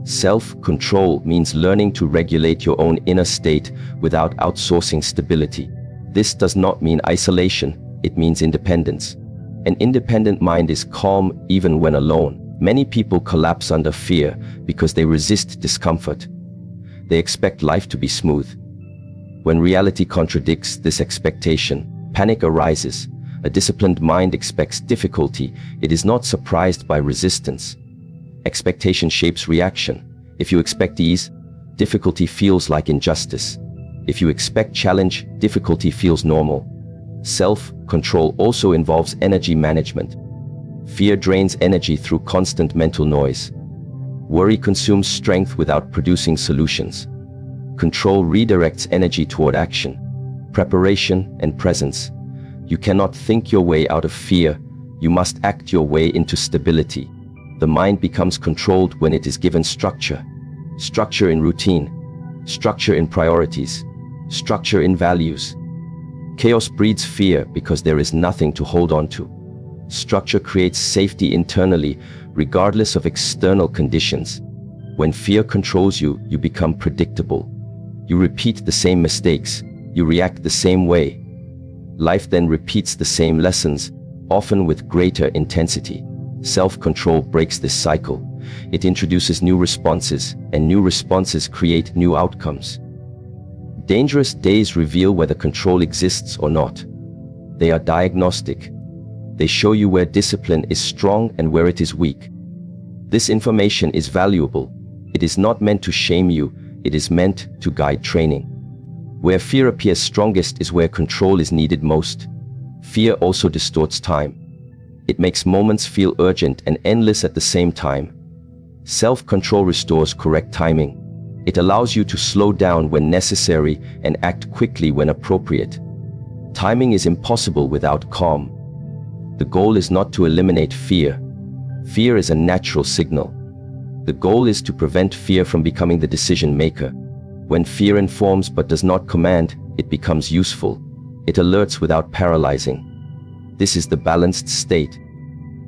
Self-control means learning to regulate your own inner state without outsourcing stability. This does not mean isolation, it means independence. An independent mind is calm even when alone. Many people collapse under fear because they resist discomfort. They expect life to be smooth. When reality contradicts this expectation, panic arises. A disciplined mind expects difficulty. It is not surprised by resistance. Expectation shapes reaction. If you expect ease, difficulty feels like injustice. If you expect challenge, difficulty feels normal. Self-control also involves energy management. Fear drains energy through constant mental noise. Worry consumes strength without producing solutions. Control redirects energy toward action, preparation, and presence. You cannot think your way out of fear. You must act your way into stability. The mind becomes controlled when it is given structure. Structure in routine. Structure in priorities. Structure in values. Chaos breeds fear because there is nothing to hold on to. Structure creates safety internally, regardless of external conditions. When fear controls you, you become predictable. You repeat the same mistakes. You react the same way. Life then repeats the same lessons, often with greater intensity. Self-control breaks this cycle. It introduces new responses, and new responses create new outcomes. Dangerous days reveal whether control exists or not. They are diagnostic. They show you where discipline is strong and where it is weak. This information is valuable. It is not meant to shame you. It is meant to guide training. Where fear appears strongest is where control is needed most. Fear also distorts time. It makes moments feel urgent and endless at the same time. Self-control restores correct timing. It allows you to slow down when necessary and act quickly when appropriate. Timing is impossible without calm. The goal is not to eliminate fear. Fear is a natural signal. The goal is to prevent fear from becoming the decision maker. When fear informs but does not command, it becomes useful. It alerts without paralyzing. This is the balanced state.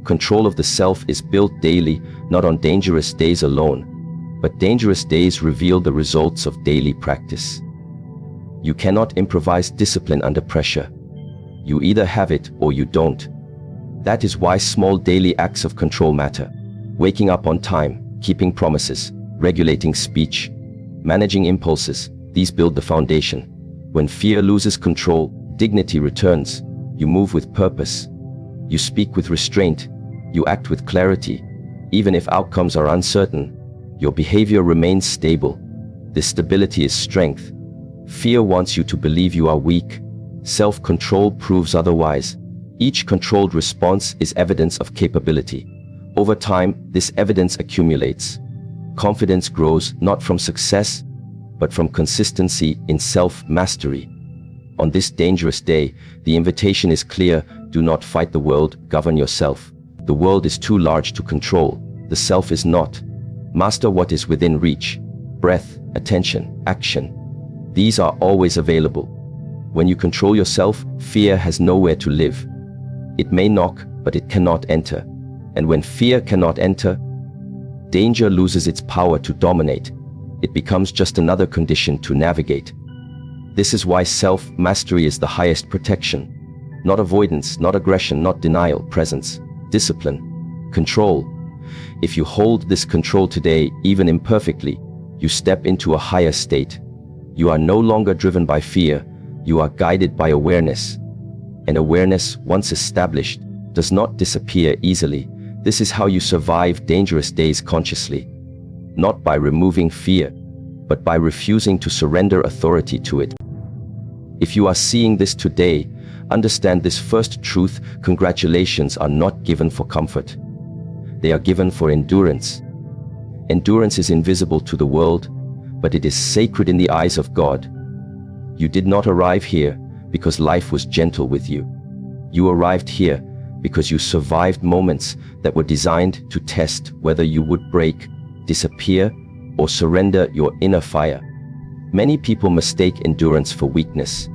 Control of the self is built daily, not on dangerous days alone. But dangerous days reveal the results of daily practice. You cannot improvise discipline under pressure. You either have it or you don't. That is why small daily acts of control matter. Waking up on time, keeping promises, regulating speech, managing impulses, these build the foundation. When fear loses control, dignity returns. You move with purpose. You speak with restraint. You act with clarity. Even if outcomes are uncertain, your behavior remains stable. This stability is strength. Fear wants you to believe you are weak. Self-control proves otherwise. Each controlled response is evidence of capability. Over time, this evidence accumulates. Confidence grows not from success, but from consistency in self-mastery. On this dangerous day, the invitation is clear: do not fight the world, govern yourself. The world is too large to control. The self is not. Master what is within reach. Breath, attention, action. These are always available. When you control yourself, fear has nowhere to live. It may knock, but it cannot enter. And when fear cannot enter, danger loses its power to dominate. It becomes just another condition to navigate. This is why self-mastery is the highest protection. Not avoidance, not aggression, not denial, presence, discipline, control. If you hold this control today, even imperfectly, you step into a higher state. You are no longer driven by fear, you are guided by awareness. And awareness, once established, does not disappear easily. This is how you survive dangerous days consciously. Not by removing fear, but by refusing to surrender authority to it. If you are seeing this today, understand this first truth: congratulations are not given for comfort. They are given for endurance. Endurance is invisible to the world, but it is sacred in the eyes of God. You did not arrive here because life was gentle with you. You arrived here because you survived moments that were designed to test whether you would break, disappear, or surrender your inner fire. Many people mistake endurance for weakness.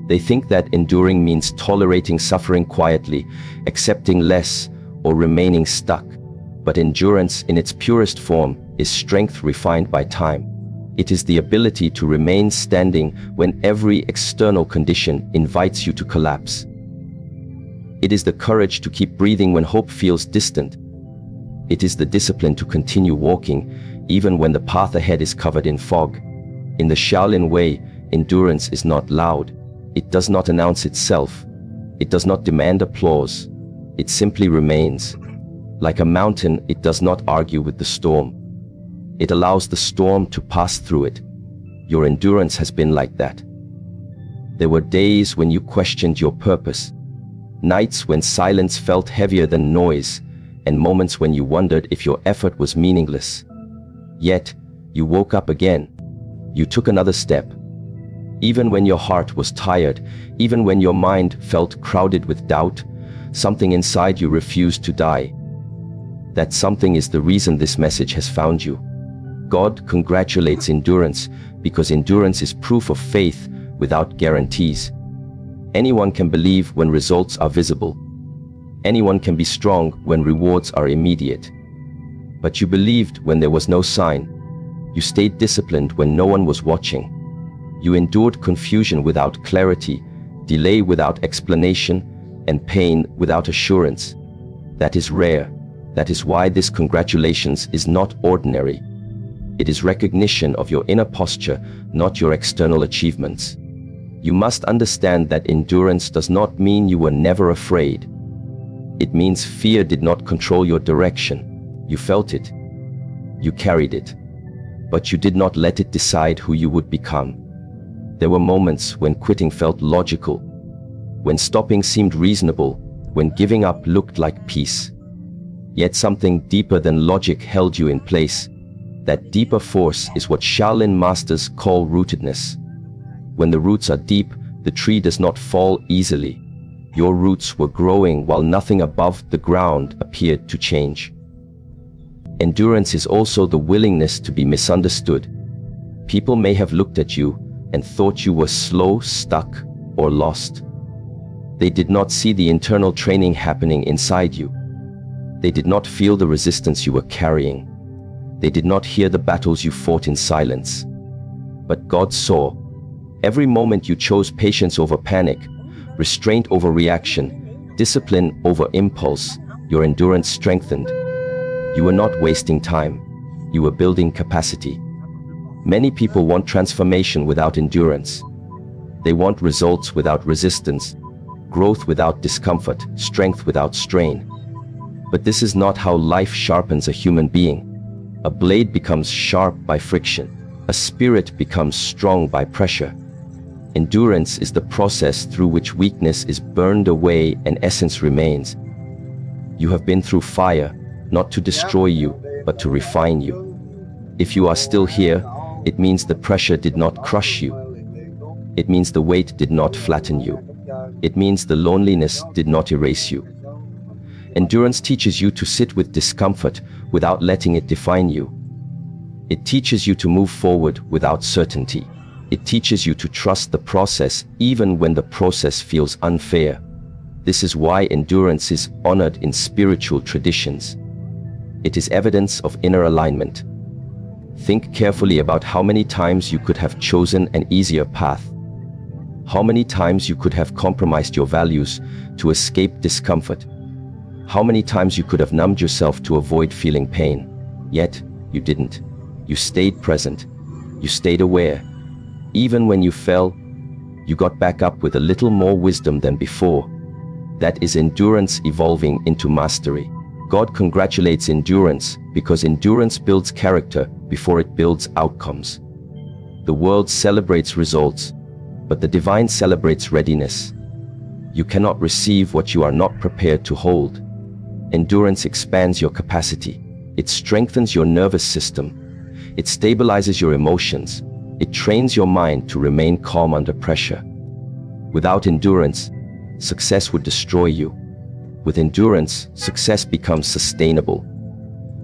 They think that enduring means tolerating suffering quietly, accepting less, or remaining stuck. But endurance in its purest form is strength refined by time. It is the ability to remain standing when every external condition invites you to collapse. It is the courage to keep breathing when hope feels distant. It is the discipline to continue walking even when the path ahead is covered in fog. In the Shaolin way, endurance is not loud. It does not announce itself. It does not demand applause. It simply remains. Like a mountain, it does not argue with the storm. It allows the storm to pass through it. Your endurance has been like that. There were days when you questioned your purpose, nights when silence felt heavier than noise, and moments when you wondered if your effort was meaningless. Yet, you woke up again. You took another step. Even when your heart was tired, even when your mind felt crowded with doubt, something inside you refused to die. That something is the reason this message has found you. God congratulates endurance because endurance is proof of faith without guarantees. Anyone can believe when results are visible. Anyone can be strong when rewards are immediate. But you believed when there was no sign. You stayed disciplined when no one was watching. You endured confusion without clarity, delay without explanation, and pain without assurance. That is rare. That is why this congratulations is not ordinary. It is recognition of your inner posture, not your external achievements. You must understand that endurance does not mean you were never afraid. It means fear did not control your direction. You felt it. You carried it. But you did not let it decide who you would become. There were moments when quitting felt logical, when stopping seemed reasonable, when giving up looked like peace. Yet something deeper than logic held you in place. That deeper force is what Shaolin masters call rootedness. When the roots are deep, the tree does not fall easily. Your roots were growing while nothing above the ground appeared to change. Endurance is also the willingness to be misunderstood. People may have looked at you and thought you were slow, stuck, or lost. They did not see the internal training happening inside you. They did not feel the resistance you were carrying. They did not hear the battles you fought in silence. But God saw. Every moment you chose patience over panic, restraint over reaction, discipline over impulse, your endurance strengthened. You were not wasting time. You were building capacity. Many people want transformation without endurance. They want results without resistance, growth without discomfort, strength without strain. But this is not how life sharpens a human being. A blade becomes sharp by friction. A spirit becomes strong by pressure. Endurance is the process through which weakness is burned away and essence remains. You have been through fire, not to destroy you, but to refine you. If you are still here, it means the pressure did not crush you. It means the weight did not flatten you. It means the loneliness did not erase you. Endurance teaches you to sit with discomfort without letting it define you. It teaches you to move forward without certainty. It teaches you to trust the process even when the process feels unfair. This is why endurance is honored in spiritual traditions. It is evidence of inner alignment. Think carefully about how many times you could have chosen an easier path. How many times you could have compromised your values to escape discomfort. How many times you could have numbed yourself to avoid feeling pain. Yet, you didn't. You stayed present. You stayed aware. Even when you fell, you got back up with a little more wisdom than before. That is endurance evolving into mastery. God congratulates endurance because endurance builds character before it builds outcomes. The world celebrates results, but the divine celebrates readiness. You cannot receive what you are not prepared to hold. Endurance expands your capacity. It strengthens your nervous system. It stabilizes your emotions. It trains your mind to remain calm under pressure. Without endurance, success would destroy you. With endurance, success becomes sustainable.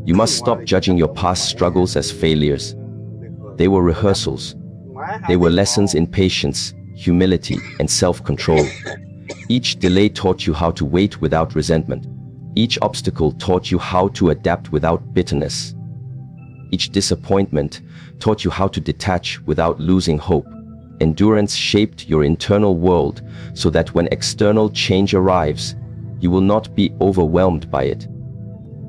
You must stop judging your past struggles as failures. They were rehearsals. They were lessons in patience, humility, and self-control. Each delay taught you how to wait without resentment. Each obstacle taught you how to adapt without bitterness. Each disappointment taught you how to detach without losing hope. Endurance shaped your internal world so that when external change arrives, you will not be overwhelmed by it.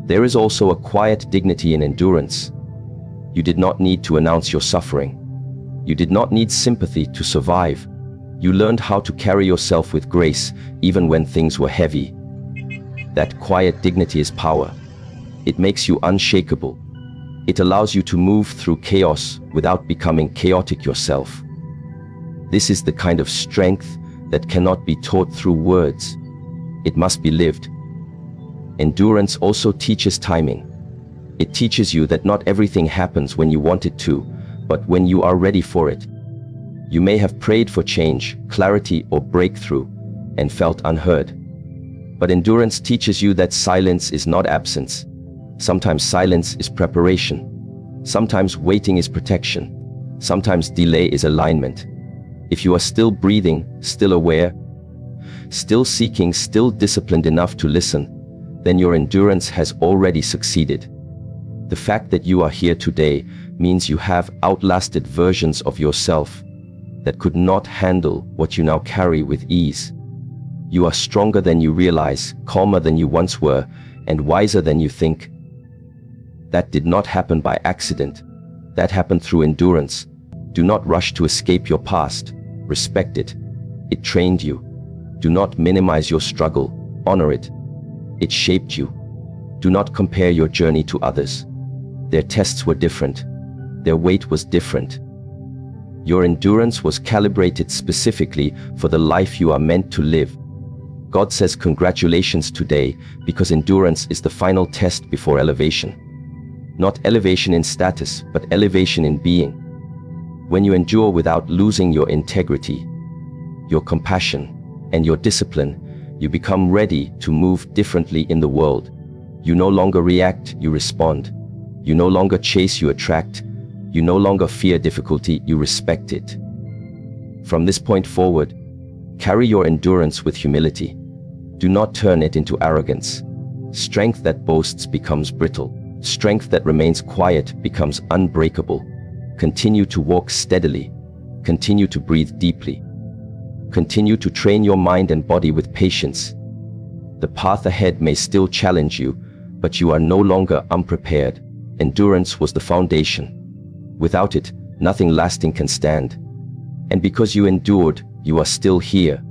There is also a quiet dignity in endurance. You did not need to announce your suffering. You did not need sympathy to survive. You learned how to carry yourself with grace even when things were heavy. That quiet dignity is power. It makes you unshakable. It allows you to move through chaos without becoming chaotic yourself. This is the kind of strength that cannot be taught through words. It must be lived. Endurance also teaches timing. It teaches you that not everything happens when you want it to, but when you are ready for it. You may have prayed for change, clarity, or breakthrough, and felt unheard. But endurance teaches you that silence is not absence. Sometimes silence is preparation. Sometimes waiting is protection. Sometimes delay is alignment. If you are still breathing, still aware, still seeking, still disciplined enough to listen, then your endurance has already succeeded. The fact that you are here today means you have outlasted versions of yourself that could not handle what you now carry with ease. You are stronger than you realize, calmer than you once were, and wiser than you think. That did not happen by accident. That happened through endurance. Do not rush to escape your past. Respect it. It trained you. Do not minimize your struggle. Honor it. It shaped you. Do not compare your journey to others. Their tests were different. Their weight was different. Your endurance was calibrated specifically for the life you are meant to live. God says congratulations today because endurance is the final test before elevation. Not elevation in status, but elevation in being. When you endure without losing your integrity, your compassion, and your discipline, you become ready to move differently in the world. You no longer react, you respond. You no longer chase, you attract. You no longer fear difficulty, you respect it. From this point forward, carry your endurance with humility. Do not turn it into arrogance. Strength that boasts becomes brittle. Strength that remains quiet becomes unbreakable. Continue to walk steadily. Continue to breathe deeply. Continue to train your mind and body with patience. The path ahead may still challenge you, but you are no longer unprepared. Endurance was the foundation. Without it, nothing lasting can stand. And because you endured, you are still here.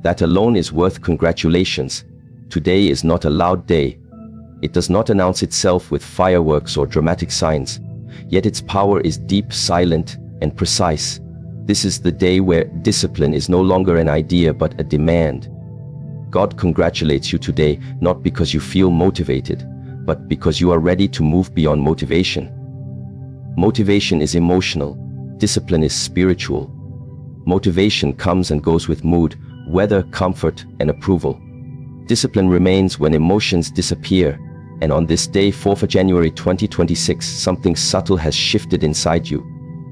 That alone is worth congratulations. Today is not a loud day. It does not announce itself with fireworks or dramatic signs, yet its power is deep, silent, and precise. This is the day where discipline is no longer an idea but a demand. God congratulates you today not because you feel motivated, but because you are ready to move beyond motivation. Motivation is emotional. Discipline is spiritual. Motivation comes and goes with mood, weather, comfort, and approval. Discipline remains when emotions disappear. And on this day, 4th of January 2026, something subtle has shifted inside you.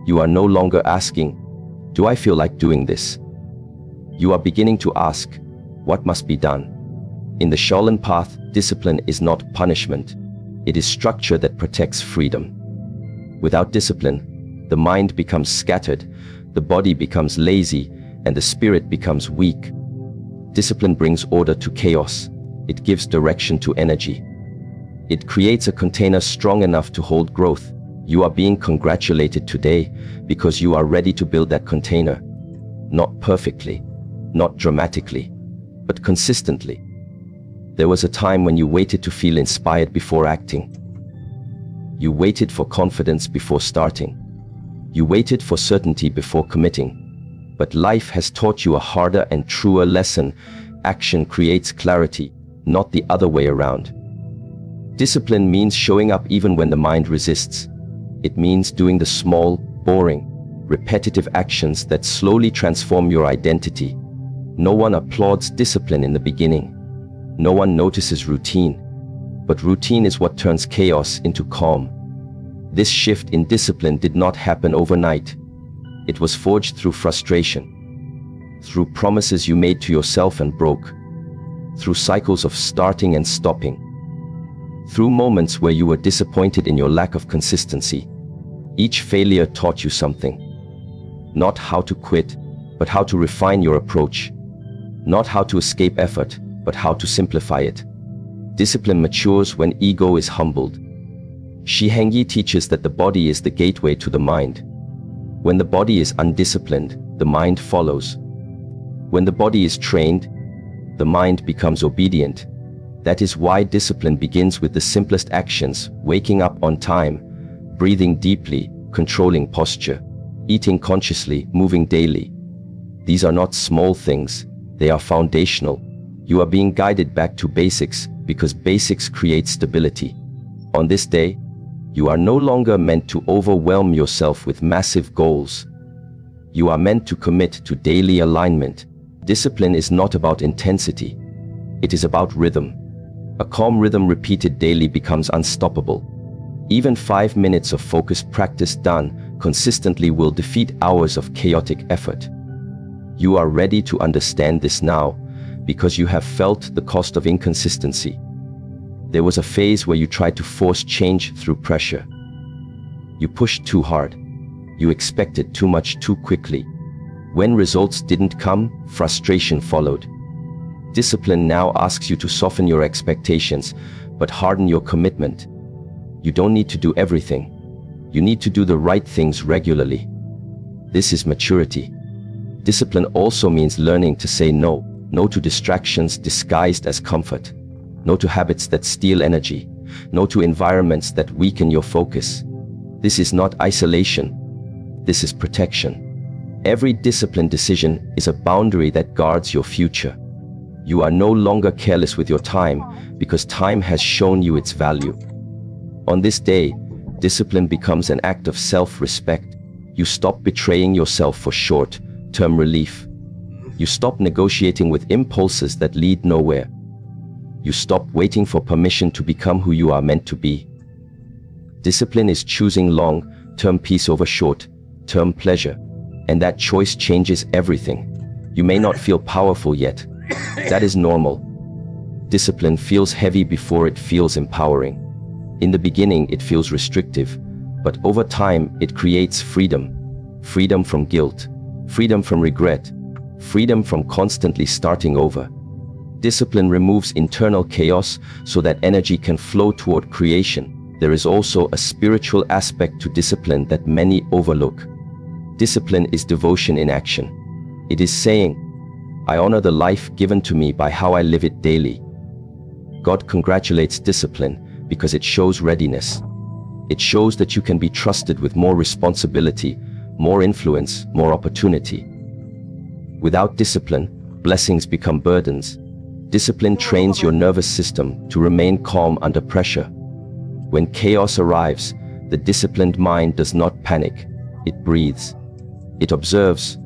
You are no longer asking, Do I feel like doing this? You are beginning to ask, what must be done? In the Shaolin path, discipline is not punishment. It is structure that protects freedom. Without discipline, the mind becomes scattered, the body becomes lazy, and the spirit becomes weak. Discipline brings order to chaos. It gives direction to energy. It creates a container strong enough to hold growth. You are being congratulated today because you are ready to build that container. Not perfectly, not dramatically, but consistently. There was a time when you waited to feel inspired before acting. You waited for confidence before starting. You waited for certainty before committing. But life has taught you a harder and truer lesson. Action creates clarity, not the other way around. Discipline means showing up even when the mind resists. It means doing the small, boring, repetitive actions that slowly transform your identity. No one applauds discipline in the beginning. No one notices routine. But routine is what turns chaos into calm. This shift in discipline did not happen overnight. It was forged through frustration, through promises you made to yourself and broke, through cycles of starting and stopping, through moments where you were disappointed in your lack of consistency. Each failure taught you something. Not how to quit, but how to refine your approach. Not how to escape effort, but how to simplify it. Discipline matures when ego is humbled. Shi Heng Yi teaches that the body is the gateway to the mind. When the body is undisciplined, the mind follows. When the body is trained, the mind becomes obedient. That is why discipline begins with the simplest actions: waking up on time, breathing deeply, controlling posture, eating consciously, moving daily. These are not small things, they are foundational. You are being guided back to basics because basics create stability. On this day, you are no longer meant to overwhelm yourself with massive goals. You are meant to commit to daily alignment. Discipline is not about intensity. It is about rhythm. A calm rhythm repeated daily becomes unstoppable. Even 5 minutes of focused practice done consistently will defeat hours of chaotic effort. You are ready to understand this now because you have felt the cost of inconsistency. There was a phase where you tried to force change through pressure. You pushed too hard. You expected too much too quickly. When results didn't come, frustration followed. Discipline now asks you to soften your expectations, but harden your commitment. You don't need to do everything. You need to do the right things regularly. This is maturity. Discipline also means learning to say no. No to distractions disguised as comfort. No to habits that steal energy. No to environments that weaken your focus. This is not isolation. This is protection. Every disciplined decision is a boundary that guards your future. You are no longer careless with your time because time has shown you its value. On this day, discipline becomes an act of self-respect. You stop betraying yourself for short-term relief. You stop negotiating with impulses that lead nowhere. You stop waiting for permission to become who you are meant to be. Discipline is choosing long-term peace over short-term pleasure, and that choice changes everything. You may not feel powerful yet. That is normal. Discipline feels heavy before it feels empowering. In the beginning, it feels restrictive, but over time, it creates freedom. Freedom from guilt, freedom from regret, freedom from constantly starting over. Discipline removes internal chaos so that energy can flow toward creation. There is also a spiritual aspect to discipline that many overlook. Discipline is devotion in action. It is saying, I honor the life given to me by how I live it daily. God congratulates discipline because it shows readiness. It shows that you can be trusted with more responsibility, more influence, more opportunity. Without discipline, blessings become burdens. Discipline trains your nervous system to remain calm under pressure. When chaos arrives, the disciplined mind does not panic. It breathes. It observes.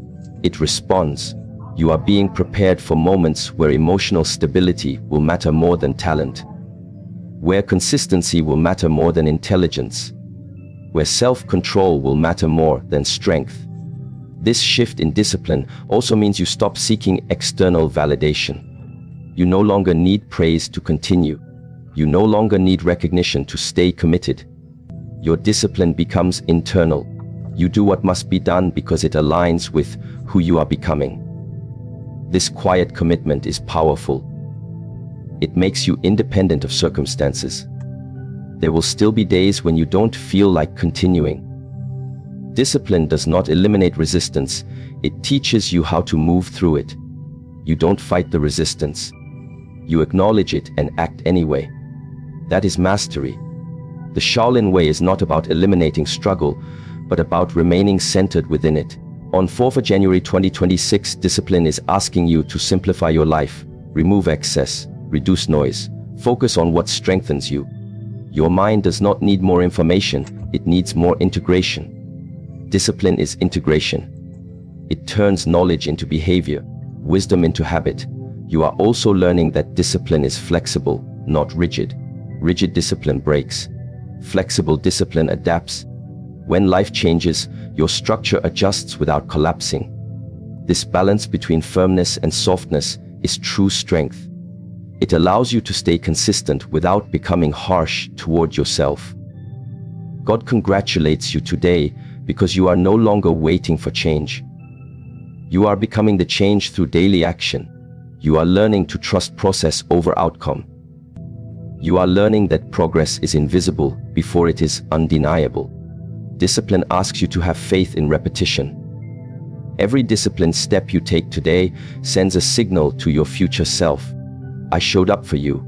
It responds. You are being prepared for moments where emotional stability will matter more than talent, where consistency will matter more than intelligence, where self-control will matter more than strength. This shift in discipline also means you stop seeking external validation. You no longer need praise to continue. You no longer need recognition to stay committed. Your discipline becomes internal. You do what must be done because it aligns with who you are becoming. This quiet commitment is powerful. It makes you independent of circumstances. There will still be days when you don't feel like continuing. Discipline does not eliminate resistance. It teaches you how to move through it. You don't fight the resistance. You acknowledge it and act anyway. That is mastery. The Shaolin way is not about eliminating struggle, but about remaining centered within it. On 4th of January 2026, discipline is asking you to simplify your life, remove excess, reduce noise, focus on what strengthens you. Your mind does not need more information, it needs more integration. Discipline is integration. It turns knowledge into behavior, wisdom into habit. You are also learning that discipline is flexible, not rigid. Rigid discipline breaks. Flexible discipline adapts. When life changes, your structure adjusts without collapsing. This balance between firmness and softness is true strength. It allows you to stay consistent without becoming harsh toward yourself. God congratulates you today because you are no longer waiting for change. You are becoming the change through daily action. You are learning to trust process over outcome. You are learning that progress is invisible before it is undeniable. Discipline asks you to have faith in repetition. Every disciplined step you take today sends a signal to your future self. I showed up for you.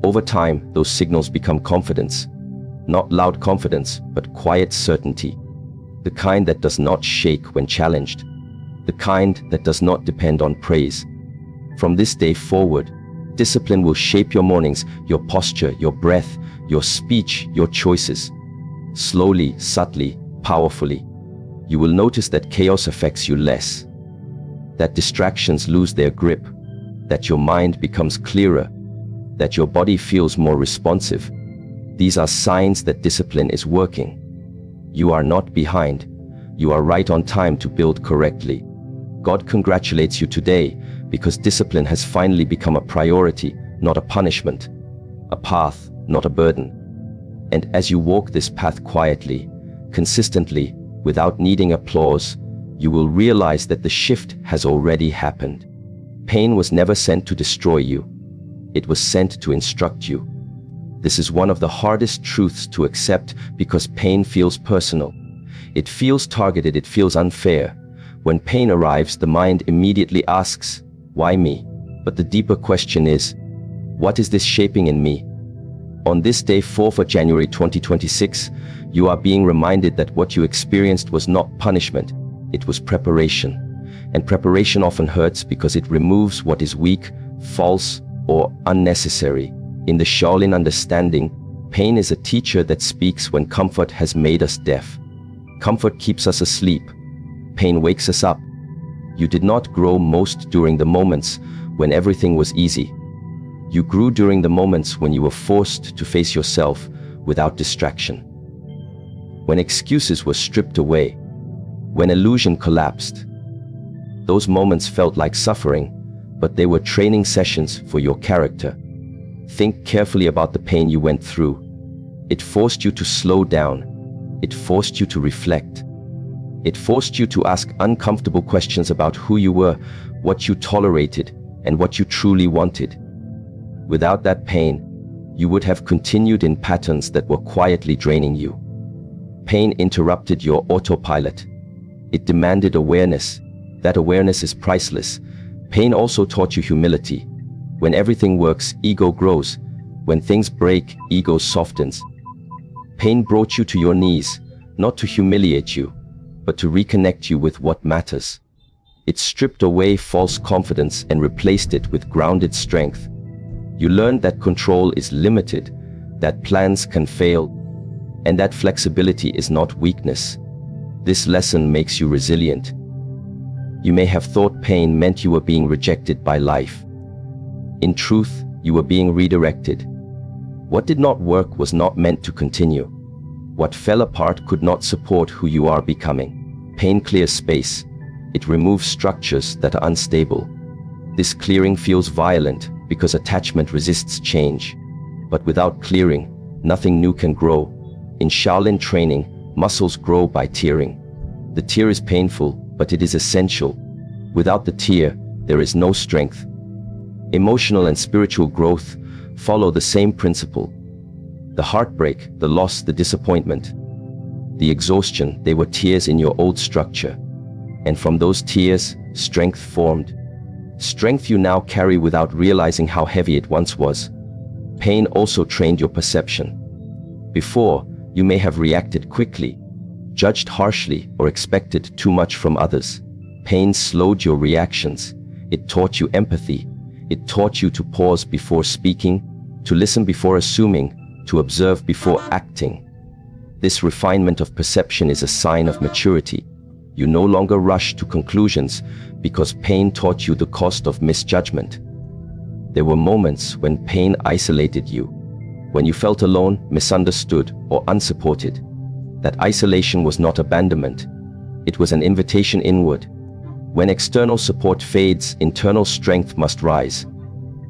Over time, those signals become confidence. Not loud confidence, but quiet certainty. The kind that does not shake when challenged. The kind that does not depend on praise. From this day forward, discipline will shape your mornings, your posture, your breath, your speech, your choices. Slowly, subtly, powerfully. You will notice that chaos affects you less. That distractions lose their grip. That your mind becomes clearer. That your body feels more responsive. These are signs that discipline is working. You are not behind. You are right on time to build correctly. God congratulates you today because discipline has finally become a priority, not a punishment. A path, not a burden. And as you walk this path quietly, consistently, without needing applause, you will realize that the shift has already happened. Pain was never sent to destroy you. It was sent to instruct you. This is one of the hardest truths to accept because pain feels personal. It feels targeted, it feels unfair. When pain arrives, the mind immediately asks, why me? But the deeper question is, what is this shaping in me? On this day, 4th of January 2026, you are being reminded that what you experienced was not punishment, it was preparation. And preparation often hurts because it removes what is weak, false, or unnecessary. In the Shaolin understanding, pain is a teacher that speaks when comfort has made us deaf. Comfort keeps us asleep. Pain wakes us up. You did not grow most during the moments when everything was easy. You grew during the moments when you were forced to face yourself without distraction. When excuses were stripped away. When illusion collapsed. Those moments felt like suffering, but they were training sessions for your character. Think carefully about the pain you went through. It forced you to slow down. It forced you to reflect. It forced you to ask uncomfortable questions about who you were, what you tolerated, and what you truly wanted. Without that pain, you would have continued in patterns that were quietly draining you. Pain interrupted your autopilot. It demanded awareness. That awareness is priceless. Pain also taught you humility. When everything works, ego grows. When things break, ego softens. Pain brought you to your knees, not to humiliate you, but to reconnect you with what matters. It stripped away false confidence and replaced it with grounded strength. You learned that control is limited, that plans can fail, and that flexibility is not weakness. This lesson makes you resilient. You may have thought pain meant you were being rejected by life. In truth, you were being redirected. What did not work was not meant to continue. What fell apart could not support who you are becoming. Pain clears space. It removes structures that are unstable. This clearing feels violent because attachment resists change. But without clearing, nothing new can grow. In Shaolin training, muscles grow by tearing. The tear is painful, but it is essential. Without the tear, there is no strength. Emotional and spiritual growth follow the same principle. The heartbreak, the loss, the disappointment, the exhaustion, they were tears in your old structure. And from those tears, strength formed. Strength you now carry without realizing how heavy it once was. Pain also trained your perception. Before, you may have reacted quickly, judged harshly, or expected too much from others. Pain slowed your reactions. It taught you empathy. It taught you to pause before speaking, to listen before assuming, to observe before acting. This refinement of perception is a sign of maturity. You no longer rush to conclusions because pain taught you the cost of misjudgment. There were moments when pain isolated you, when you felt alone, misunderstood, or unsupported. That isolation was not abandonment. It was an invitation inward. When external support fades, internal strength must rise.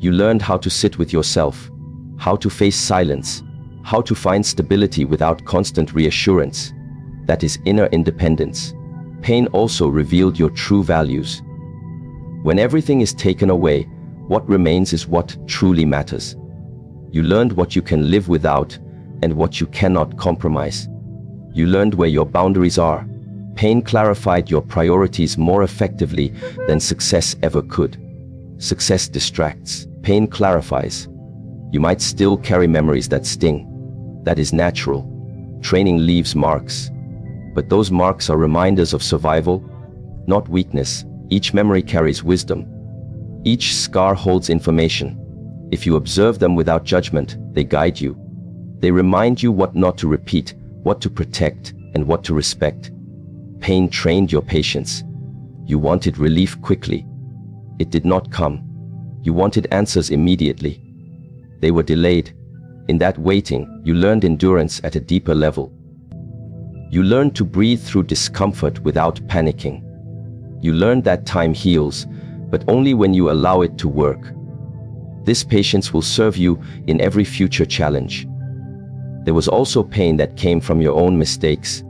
You learned how to sit with yourself, how to face silence, how to find stability without constant reassurance. That is inner independence. Pain also revealed your true values. When everything is taken away, what remains is what truly matters. You learned what you can live without and what you cannot compromise. You learned where your boundaries are. Pain clarified your priorities more effectively than success ever could. Success distracts. Pain clarifies. You might still carry memories that sting. That is natural. Training leaves marks. But those marks are reminders of survival, not weakness. Each memory carries wisdom. Each scar holds information. If you observe them without judgment, they guide you. They remind you what not to repeat, what to protect, and what to respect. Pain trained your patience. You wanted relief quickly. It did not come. You wanted answers immediately. They were delayed. In that waiting, you learned endurance at a deeper level. You learned to breathe through discomfort without panicking. You learned that time heals, but only when you allow it to work. This patience will serve you in every future challenge. There was also pain that came from your own mistakes.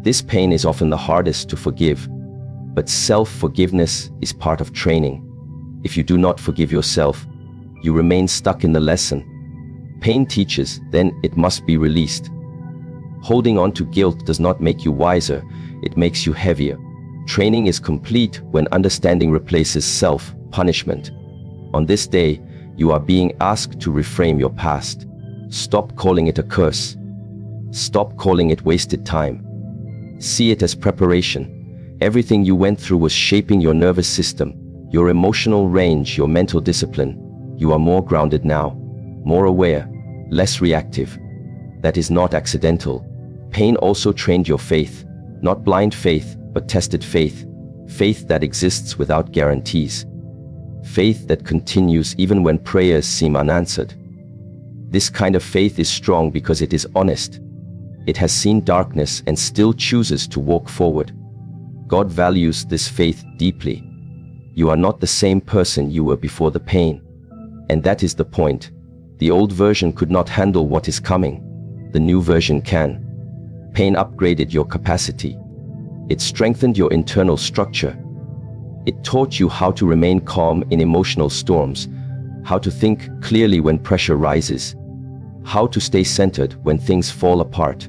This pain is often the hardest to forgive, but self-forgiveness is part of training. If you do not forgive yourself, you remain stuck in the lesson. Pain teaches, then it must be released. Holding on to guilt does not make you wiser, it makes you heavier. Training is complete when understanding replaces self-punishment. On this day, you are being asked to reframe your past. Stop calling it a curse. Stop calling it wasted time. See it as preparation. Everything you went through was shaping your nervous system, your emotional range, your mental discipline. You are more grounded now, more aware, less reactive. That is not accidental. Pain also trained your faith, not blind faith, but tested faith. Faith that exists without guarantees. Faith that continues even when prayers seem unanswered. This kind of faith is strong because it is honest. It has seen darkness and still chooses to walk forward. God values this faith deeply. You are not the same person you were before the pain. And that is the point. The old version could not handle what is coming. The new version can. Pain upgraded your capacity. It strengthened your internal structure. It taught you how to remain calm in emotional storms, how to think clearly when pressure rises, how to stay centered when things fall apart.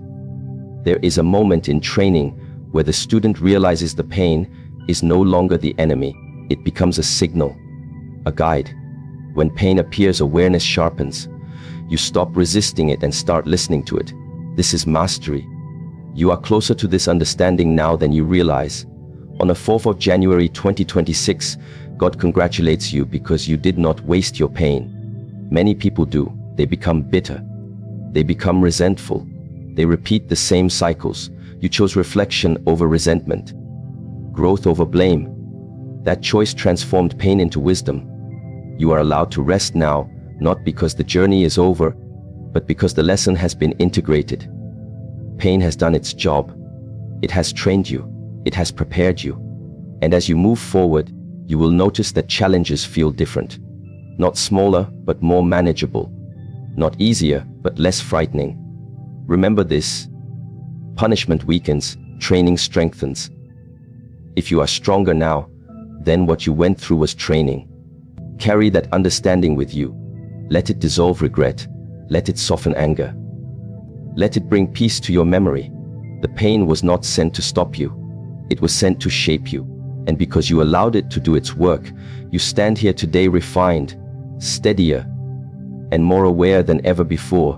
There is a moment in training where the student realizes the pain is no longer the enemy. It becomes a signal, a guide. When pain appears, awareness sharpens. You stop resisting it and start listening to it. This is mastery. You are closer to this understanding now than you realize. On the 4th of January 2026, God congratulates you because you did not waste your pain. Many people do. They become bitter. They become resentful. They repeat the same cycles. You chose reflection over resentment, growth over blame. That choice transformed pain into wisdom. You are allowed to rest now, not because the journey is over, but because the lesson has been integrated. Pain has done its job. It has trained you. It has prepared you. And as you move forward, you will notice that challenges feel different. Not smaller, but more manageable. Not easier, but less frightening. Remember this: punishment weakens, training strengthens. If you are stronger now, then what you went through was training. Carry that understanding with you. Let it dissolve regret. Let it soften anger. Let it bring peace to your memory. The pain was not sent to stop you. It was sent to shape you. And because you allowed it to do its work, you stand here today refined, steadier, and more aware than ever before.